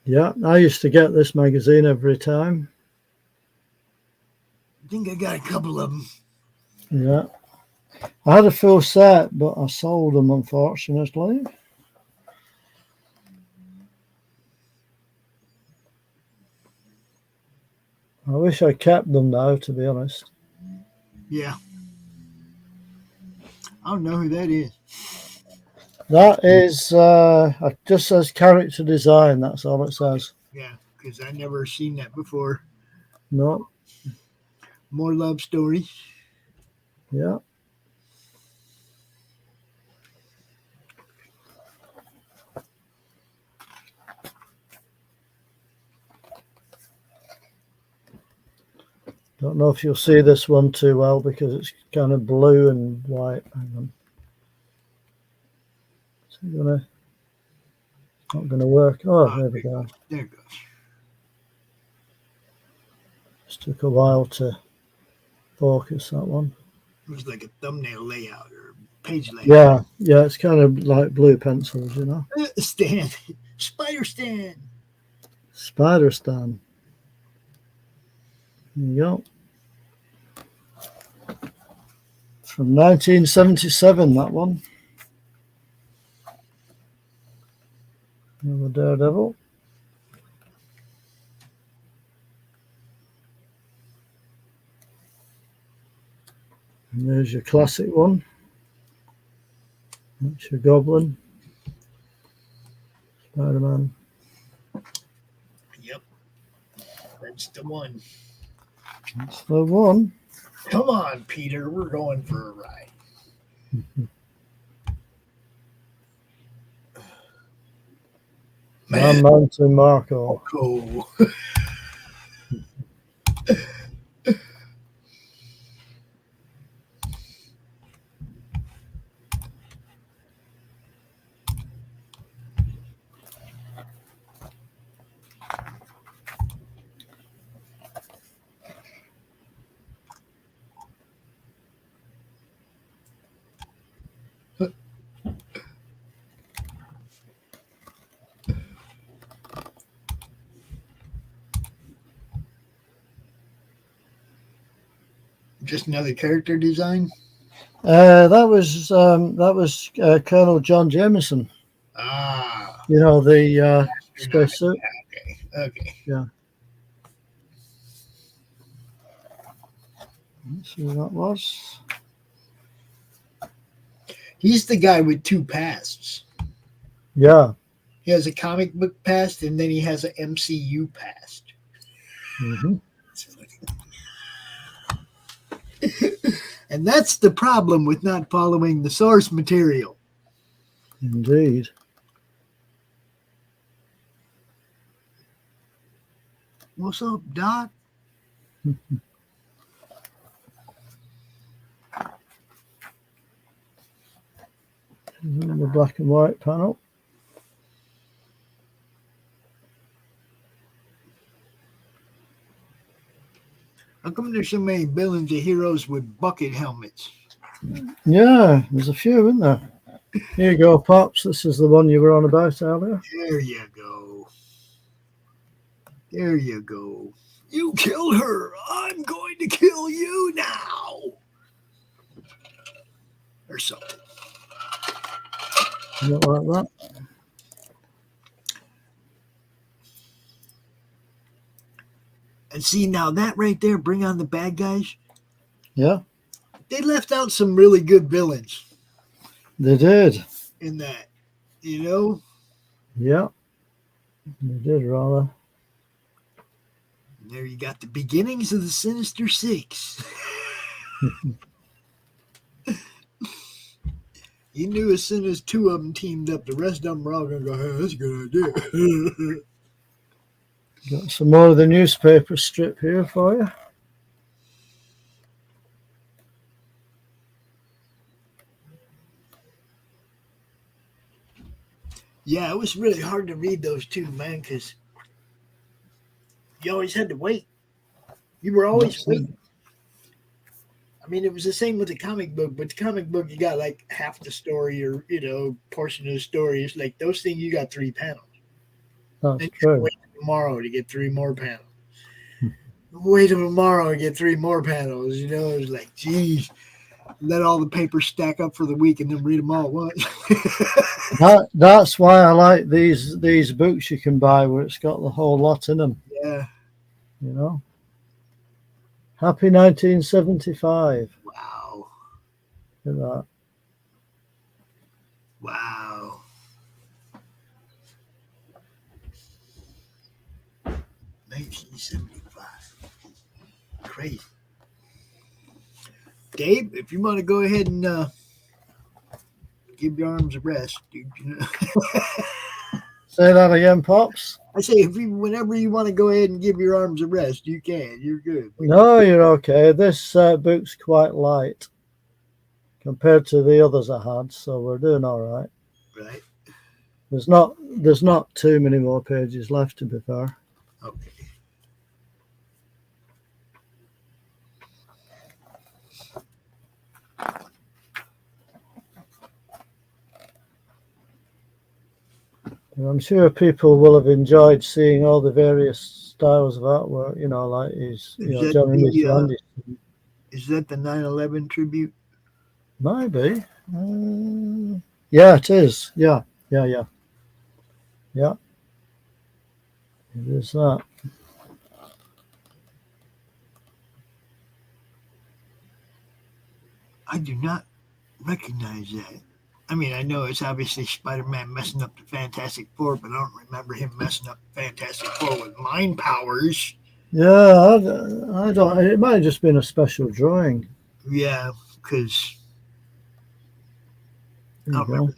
Yeah, I used to get this magazine every time. I think I got a couple of them. Yeah. I had a full set, but I sold them, unfortunately. I wish I kept them now, to be honest. Yeah. I don't know who that is. That is, it just says character design. That's all it says. Yeah, because I never seen that before. No. More love stories. Yeah. Don't know if you'll see this one too well because it's kind of blue and white. Hang on. Is it gonna? Not gonna work. Oh, there we go. There it goes. Just took a while to focus that one. It was like a thumbnail layout or page layout. Yeah, yeah, it's kind of like blue pencils, you know. Stan. Spider Stan. Spider Stan. There you go. From 1977, that one. The Daredevil. And there's your classic one. That's your Goblin. Spider-Man. Yep. That's the one. That's the one. Come on, Peter. We're going for a ride. Man Mountain Marco. Cool. Just another character design? That was Colonel John Jameson. Ah. You know, the spacesuit. Okay. Yeah. Let's see who that was. He's the guy with two pasts. Yeah. He has a comic book past and then he has an MCU past. Mm-hmm. And that's the problem with not following the source material. Indeed. What's up, Doc? The black and white panel. How come there's so many villains and heroes with bucket helmets? Yeah, there's a few, isn't there? Here you go, Pops. This is the one you were on about earlier. There you go. There you go. You killed her. I'm going to kill you now. Or something. Not like that. And see, now that right there, bring on the bad guys. Yeah, They left out some really good villains they did. in that, you know? Yeah, they did rather. And there you got the beginnings of the Sinister Six. You knew as soon as two of them teamed up, the rest of them were all going to go, hey, that's a good idea. Got some more of the newspaper strip here for you. Yeah, it was really hard to read those two, man, because you always had to wait. You were always waiting. I mean, it was the same with the comic book, but the comic book, you got like half the story or, portion of the story. It's like those things, you got 3 panels. That's Then true. wait tomorrow to get 3 more panels. Wait till tomorrow to get 3 more panels. It was like, geez, let all the papers stack up for the week and then read them all at once. That's why I like these books you can buy where it's got the whole lot in them. Yeah. Happy 1975. Wow. Look at that. Wow. 1975. Crazy. Dave, if you want to go ahead and give your arms a rest, dude. Say that again, Pops. I say, whenever you want to go ahead and give your arms a rest, you can. You're good. No, you're okay. This book's quite light compared to the others I had, so we're doing all right. Right. There's not too many more pages left, to be fair. Okay. And I'm sure people will have enjoyed seeing all the various styles of artwork, like his, Johnny Mitchell. Is that the 9/11 tribute? Maybe. Yeah, it is. Yeah. It is that. I do not recognize that. I mean, I know it's obviously Spider-Man messing up the Fantastic Four, but I don't remember him messing up the Fantastic Four with mind powers. Yeah, I don't. It might have just been a special drawing. Yeah, because I don't remember.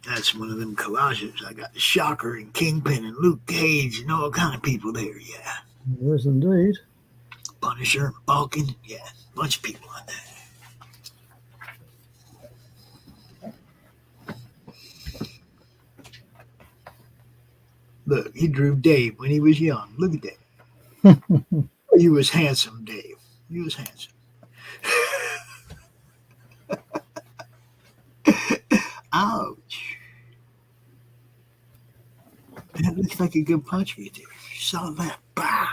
That's one of them collages. I got the Shocker and Kingpin and Luke Cage and all kind of people there. Yeah. There is indeed. Punisher, Balkan. Yeah, a bunch of people on that. Look, he drew Dave when he was young. Look at that. He was handsome, Dave. He was handsome. Ouch. That looks like a good punch right there. You saw that? Bow.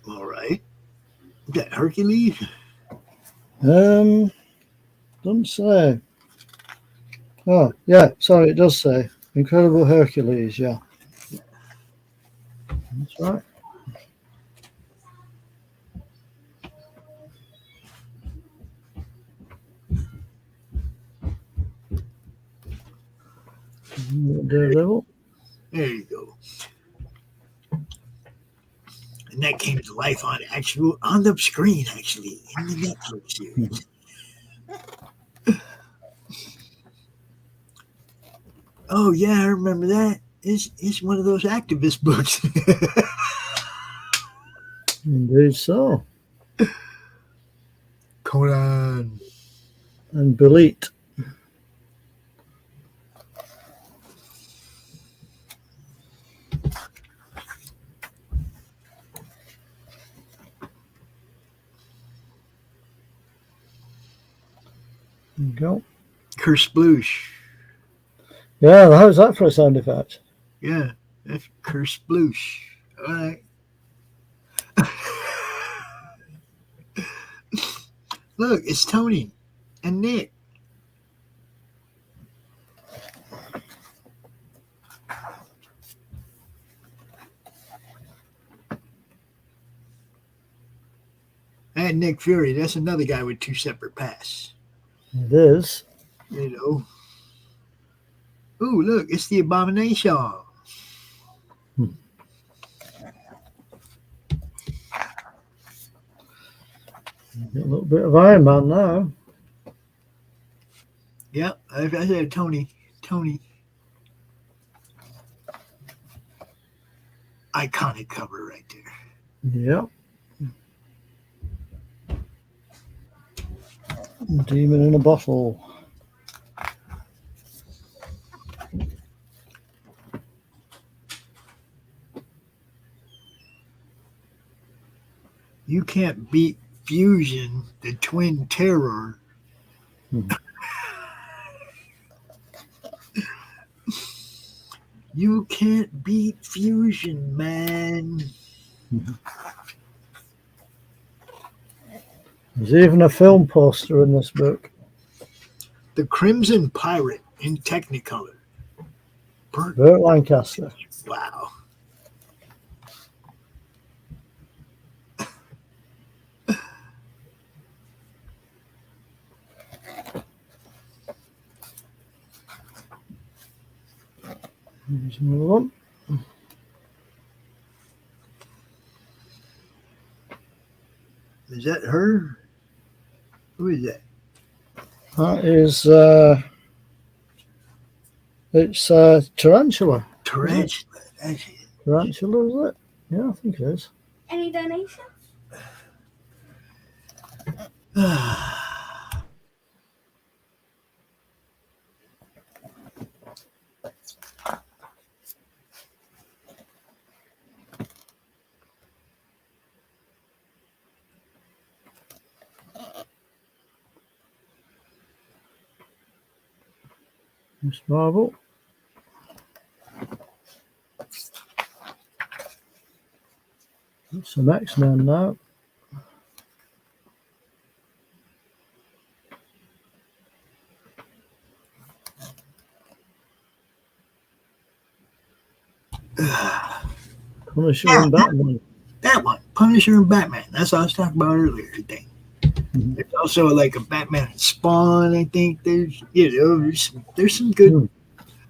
All right. Is that Hercules? Doesn't say. Oh, yeah. Sorry, it does say Incredible Hercules. Yeah, that's right. Daredevil. There you go. And that came to life on the screen, actually, in the Netflix series. Oh yeah, I remember that. It's one of those activist books. Indeed so. Conan. And Belit. There you go. Kersploosh. Yeah, how's that for a sound effect? Yeah, that's Kersploosh. All right. Look, it's Tony and Nick. And Nick Fury, that's another guy with two separate pasts. It is. You know. Ooh, look, it's the Abomination. A little bit of Iron Man now. Yep, I said Tony. Iconic cover right there. Yep. Demon in a bottle. You can't beat Fusion, the twin terror. You can't beat Fusion, man. There's even a film poster in this book. The Crimson Pirate in Technicolor. Burt Lancaster. Wow. Here's another one. Is that her? Who is that? That is, it's Tarantula. Tarantula. That's it. Tarantula, is it? Yeah, I think it is. Any donations? Miss Marvel. Some X-Men now. Punisher and Batman. That one. Punisher and Batman. That's what I was talking about earlier, I think. Mhm. There's also like a Batman and Spawn, I think. There's some good.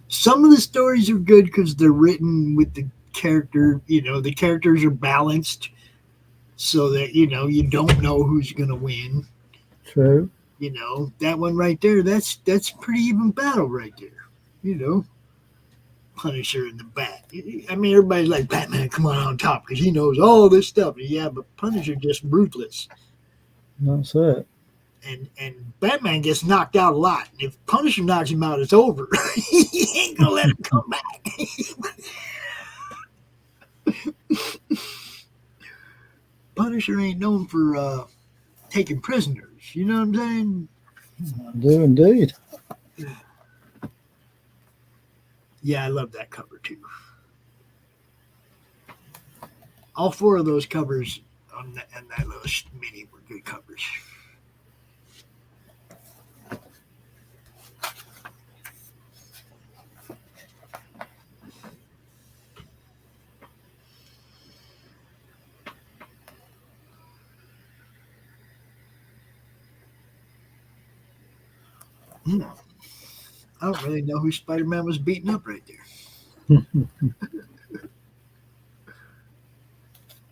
Some of the stories are good because they're written with the character, the characters are balanced so that, you don't know who's going to win. True. That one right there, that's pretty even battle right there. Punisher and the Bat. I mean, everybody's like, Batman, come on top because he knows all this stuff. Yeah, but Punisher just ruthless. That's it. And Batman gets knocked out a lot. And if Punisher knocks him out, it's over. He ain't gonna let him come back. Punisher ain't known for taking prisoners. You know what I'm saying? I do indeed. Yeah, I love that cover too. All four of those covers on that little mini were good covers. I don't really know who Spider-Man was beating up right there.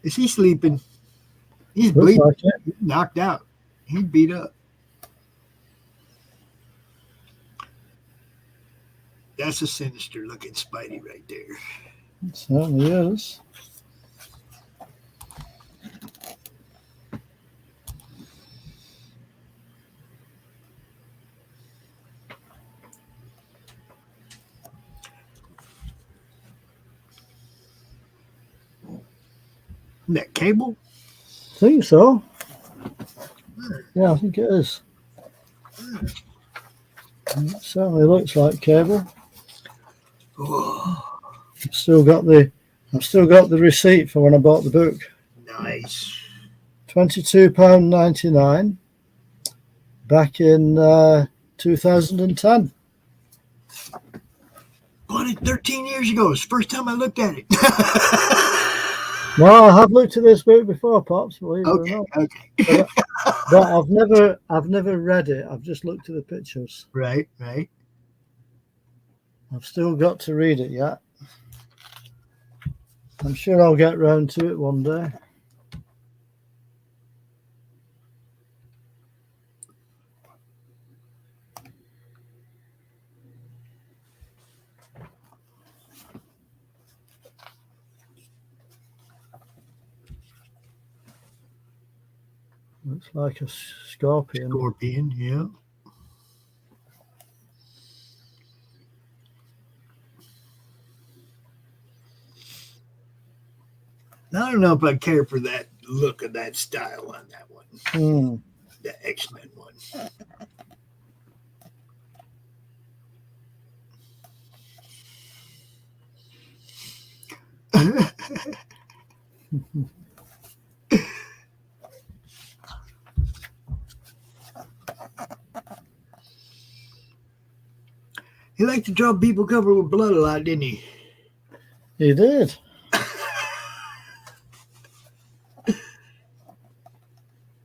Is he sleeping? He's Looks bleeding. like it. He's knocked out. He beat up. That's a sinister looking Spidey right there. It certainly is. That Cable? I think so. Yeah, I think it is. It certainly looks like Cable. Oh, I've still got the receipt for when I bought the book. nice. £22.99 back in 2010. Bought it 13 years ago. It's the first time I looked at it. No, I have looked at this book before, Pops, believe it or Okay, not. okay. But I've never read it. I've just looked at the pictures. Right. I've still got to read it yet. I'm sure I'll get round to it one day. Looks like a scorpion. Scorpion, yeah. I don't know if I care for that look of that style on that one. The X-Men one. He liked to draw people covered with blood a lot, didn't he? He did.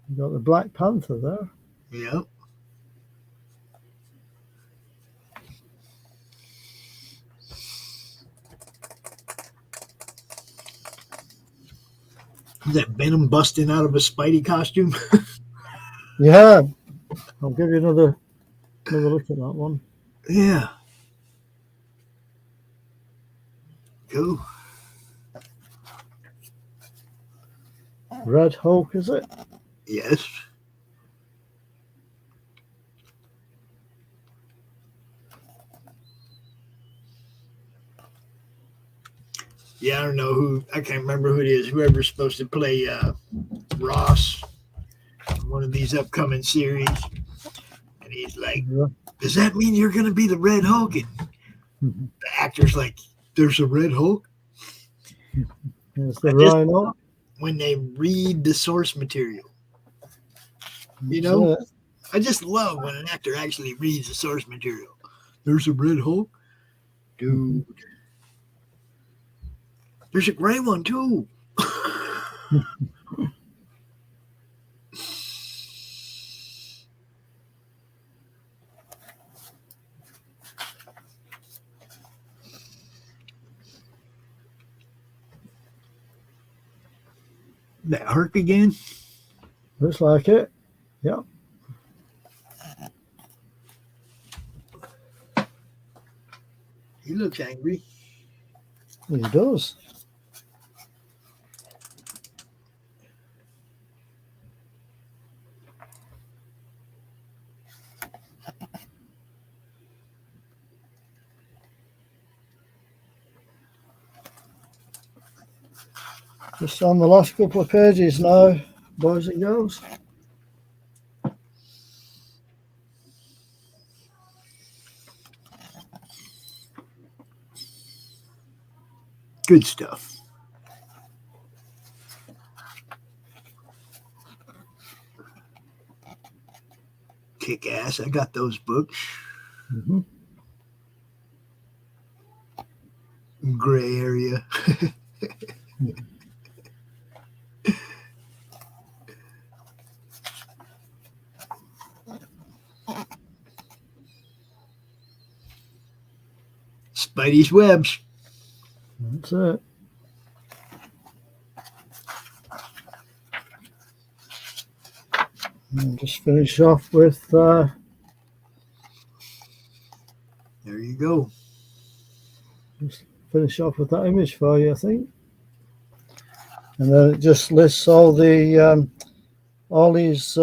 You got the Black Panther there. Yep. Is that Venom busting out of a Spidey costume? Yeah. I'll give you another look at that one. Yeah. Cool. Red Hulk, is it? Yes. Yeah, I don't know who. I can't remember who it is. Whoever's supposed to play Ross in one of these upcoming series. And he's like, does that mean you're going to be the Red Hulk? And the actor's like, there's a Red Hulk? There's the Rhino. When they read the source material. You know? I just love when an actor actually reads the source material. There's a Red Hulk? Dude. There's a gray one, too. That Herc again? Looks like it. Yep. He looks angry. He does. Just on the last couple of pages now, boys and girls. Good stuff. Kick ass. I got those books. Gray area. Spidey's webs. That's it. And just finish off with. There you go. Just finish off with that image for you, I think. And then it just lists all the all his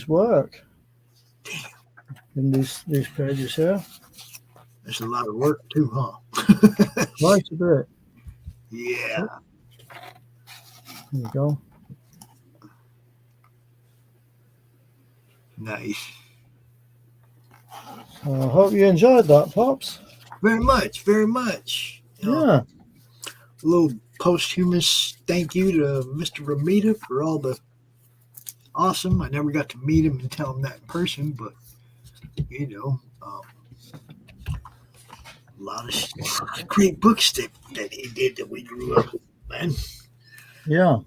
work in these pages here. That's a lot of work too, huh? Quite a bit. Yeah. There you go. Nice. So I hope you enjoyed that, Pops. Very much, very much. Yeah. A little posthumous thank you to Mr. Romita for all the awesome. I never got to meet him and tell him that in person, but a lot of great books that he did that we grew up with, man. Yeah.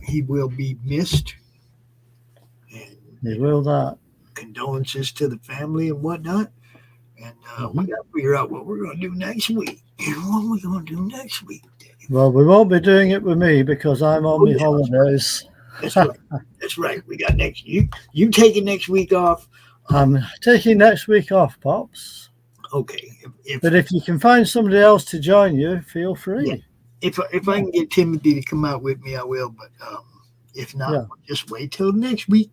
He will be missed. And You will that. condolences to the family and whatnot. And we got to figure out what we're going to do next week. What are we going to do next week, Dave? Well, we won't be doing it with me because I'm on my holidays. That's right. That's right. We got next. You taking next week off? I'm taking next week off, Pops. Okay. But if you can find somebody else to join you, feel free. Yeah. If I can get Timothy to come out with me, I will. But if not, we'll just wait till next week.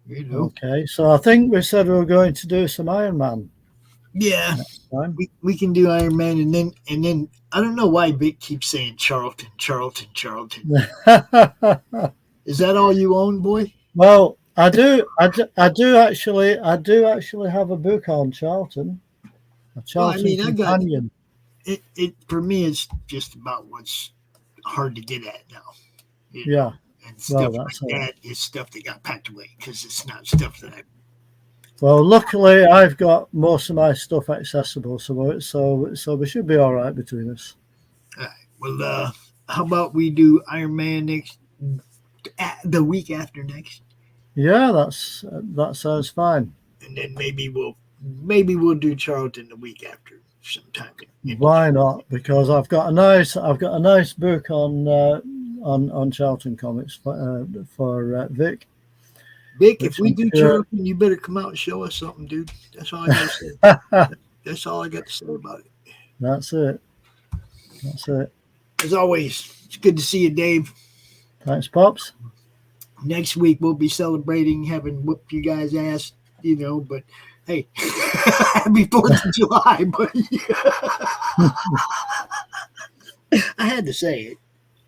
Okay. So I think we said we were going to do some Iron Man. Yeah. We can do Iron Man, and then I don't know why Vic keeps saying Charlton. Is that all you own, boy? Well, I do actually have a book on Charlton. A Charlton companion. It for me, it's just about what's hard to get at now. Yeah. And stuff like that is stuff that got packed away because it's not stuff that I. Well, luckily I've got most of my stuff accessible, so we should be all right between us. All right. Well, how about we do Iron Man the week after next? Yeah, that sounds fine. And then maybe we'll do Charlton the week after sometime. Why not? Because I've got a nice book on Charlton comics for Vic. Vic, if we do Charlton, you better come out and show us something, dude. That's all I got to say. That's all I got to say about it. That's it. As always, it's good to see you, Dave. Thanks, Pops. Next week we'll be celebrating having whooped you guys' ass, but hey, happy 4th of July, but I had to say it.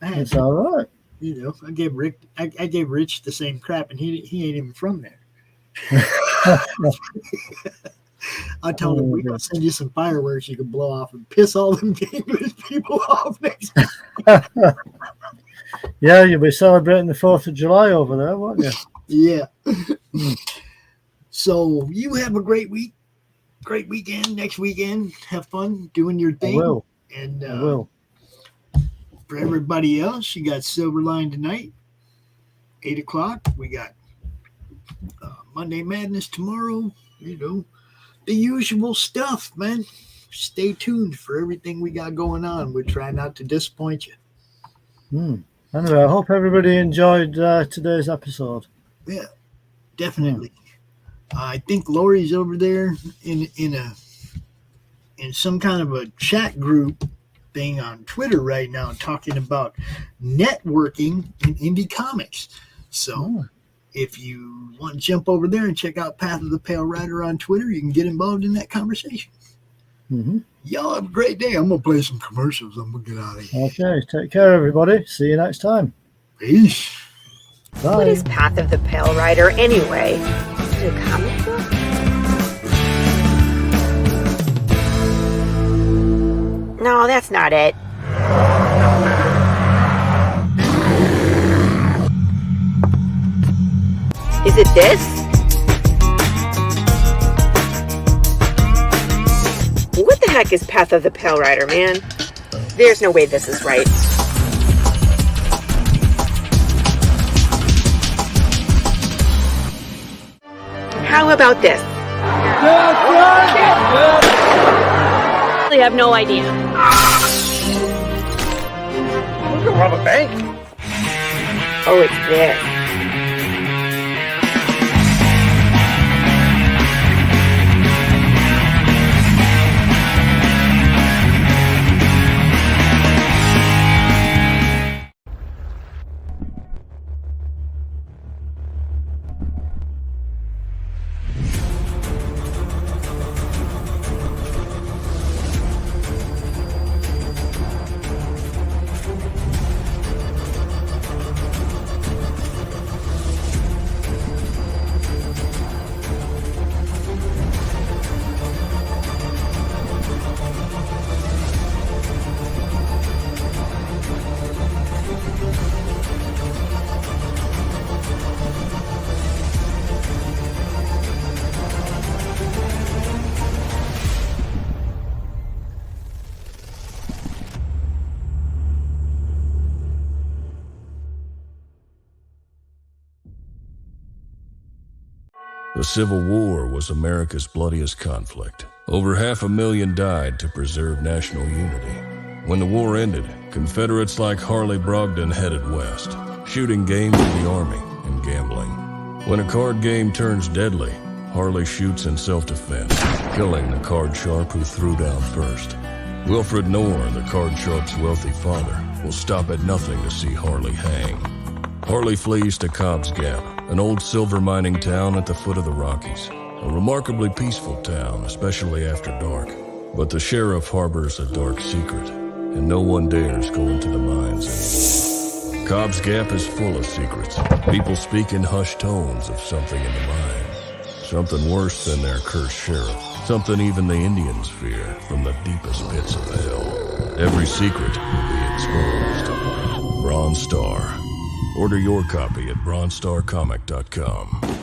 It's all right. I gave Rich the same crap, and he ain't even from there. I told him we're gonna send you some fireworks you can blow off and piss all them dangerous people off next week. Yeah, you'll be celebrating the 4th of July over there, won't you? Yeah. So you have a great week, great weekend. Next weekend, have fun doing your thing. I will. And I will. For everybody else, you got Silverline tonight, 8:00. We got Monday Madness tomorrow. The usual stuff, man. Stay tuned for everything we got going on. We try not to disappoint you. Anyway, I hope everybody enjoyed today's episode. Yeah, definitely. I think Laurie's over there in some kind of a chat group thing on Twitter right now talking about networking in indie comics. So if you want to jump over there and check out Path of the Pale Rider on Twitter, you can get involved in that conversation. Y'all have a great day. I'm going to play some commercials. I'm going to get out of here. Okay, take care, everybody. See you next time. Peace. Bye. What is Path of the Pale Rider anyway? Is it a comic book? No, that's not it. Is it this? What the heck is Path of the Pale Rider, man? There's no way this is right. How about this? I have no idea. We can rob a bank. Oh, it's there. The Civil War was America's bloodiest conflict. Over 500,000 died to preserve national unity. When the war ended, Confederates like Harley Brogdon headed west, shooting game for the Army and gambling. When a card game turns deadly, Harley shoots in self-defense, killing the card sharp who threw down first. Wilfred Knorr, the card sharp's wealthy father, will stop at nothing to see Harley hang. Harley flees to Cobb's Gap, an old silver mining town at the foot of the Rockies. A remarkably peaceful town, especially after dark. But the sheriff harbors a dark secret, and no one dares go into the mines anymore. Cobb's Gap is full of secrets. People speak in hushed tones of something in the mine. Something worse than their cursed sheriff. Something even the Indians fear from the deepest pits of hell. Every secret will be exposed. Bronze Star. Order your copy at bronzestarcomic.com.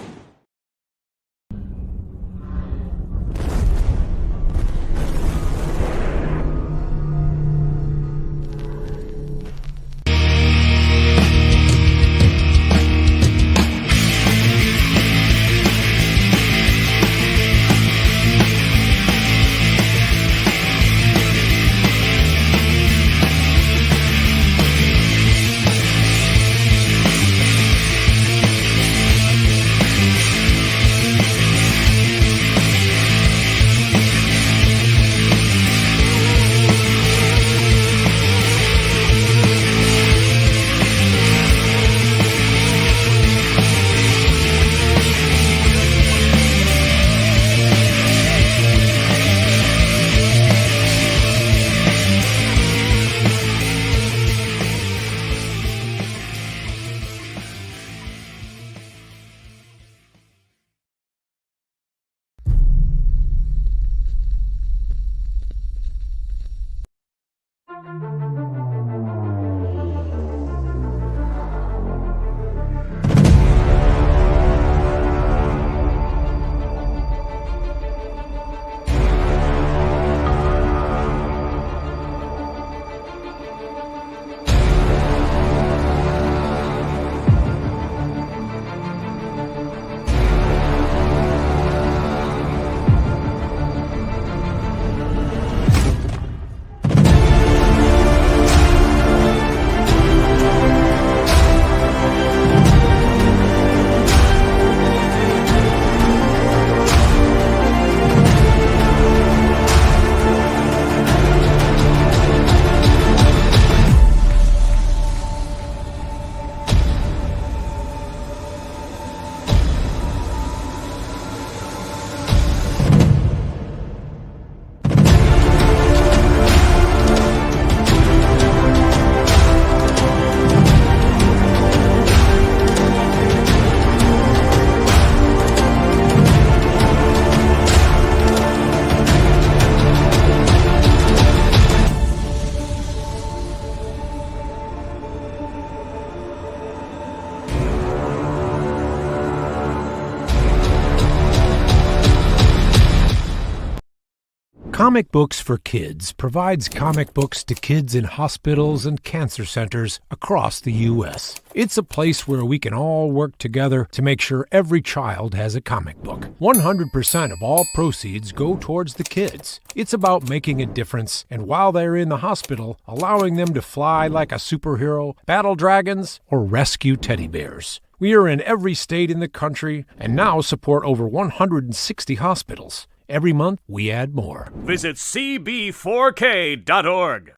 Comic Books for Kids provides comic books to kids in hospitals and cancer centers across the U.S. It's a place where we can all work together to make sure every child has a comic book. 100% of all proceeds go towards the kids. It's about making a difference, and while they're in the hospital, allowing them to fly like a superhero, battle dragons, or rescue teddy bears. We are in every state in the country and now support over 160 hospitals. Every month, we add more. Visit cb4k.org.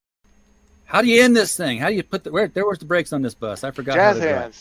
How do you end this thing? How do you put the... where's the brakes on this bus? I forgot Jazz how to drive. hands.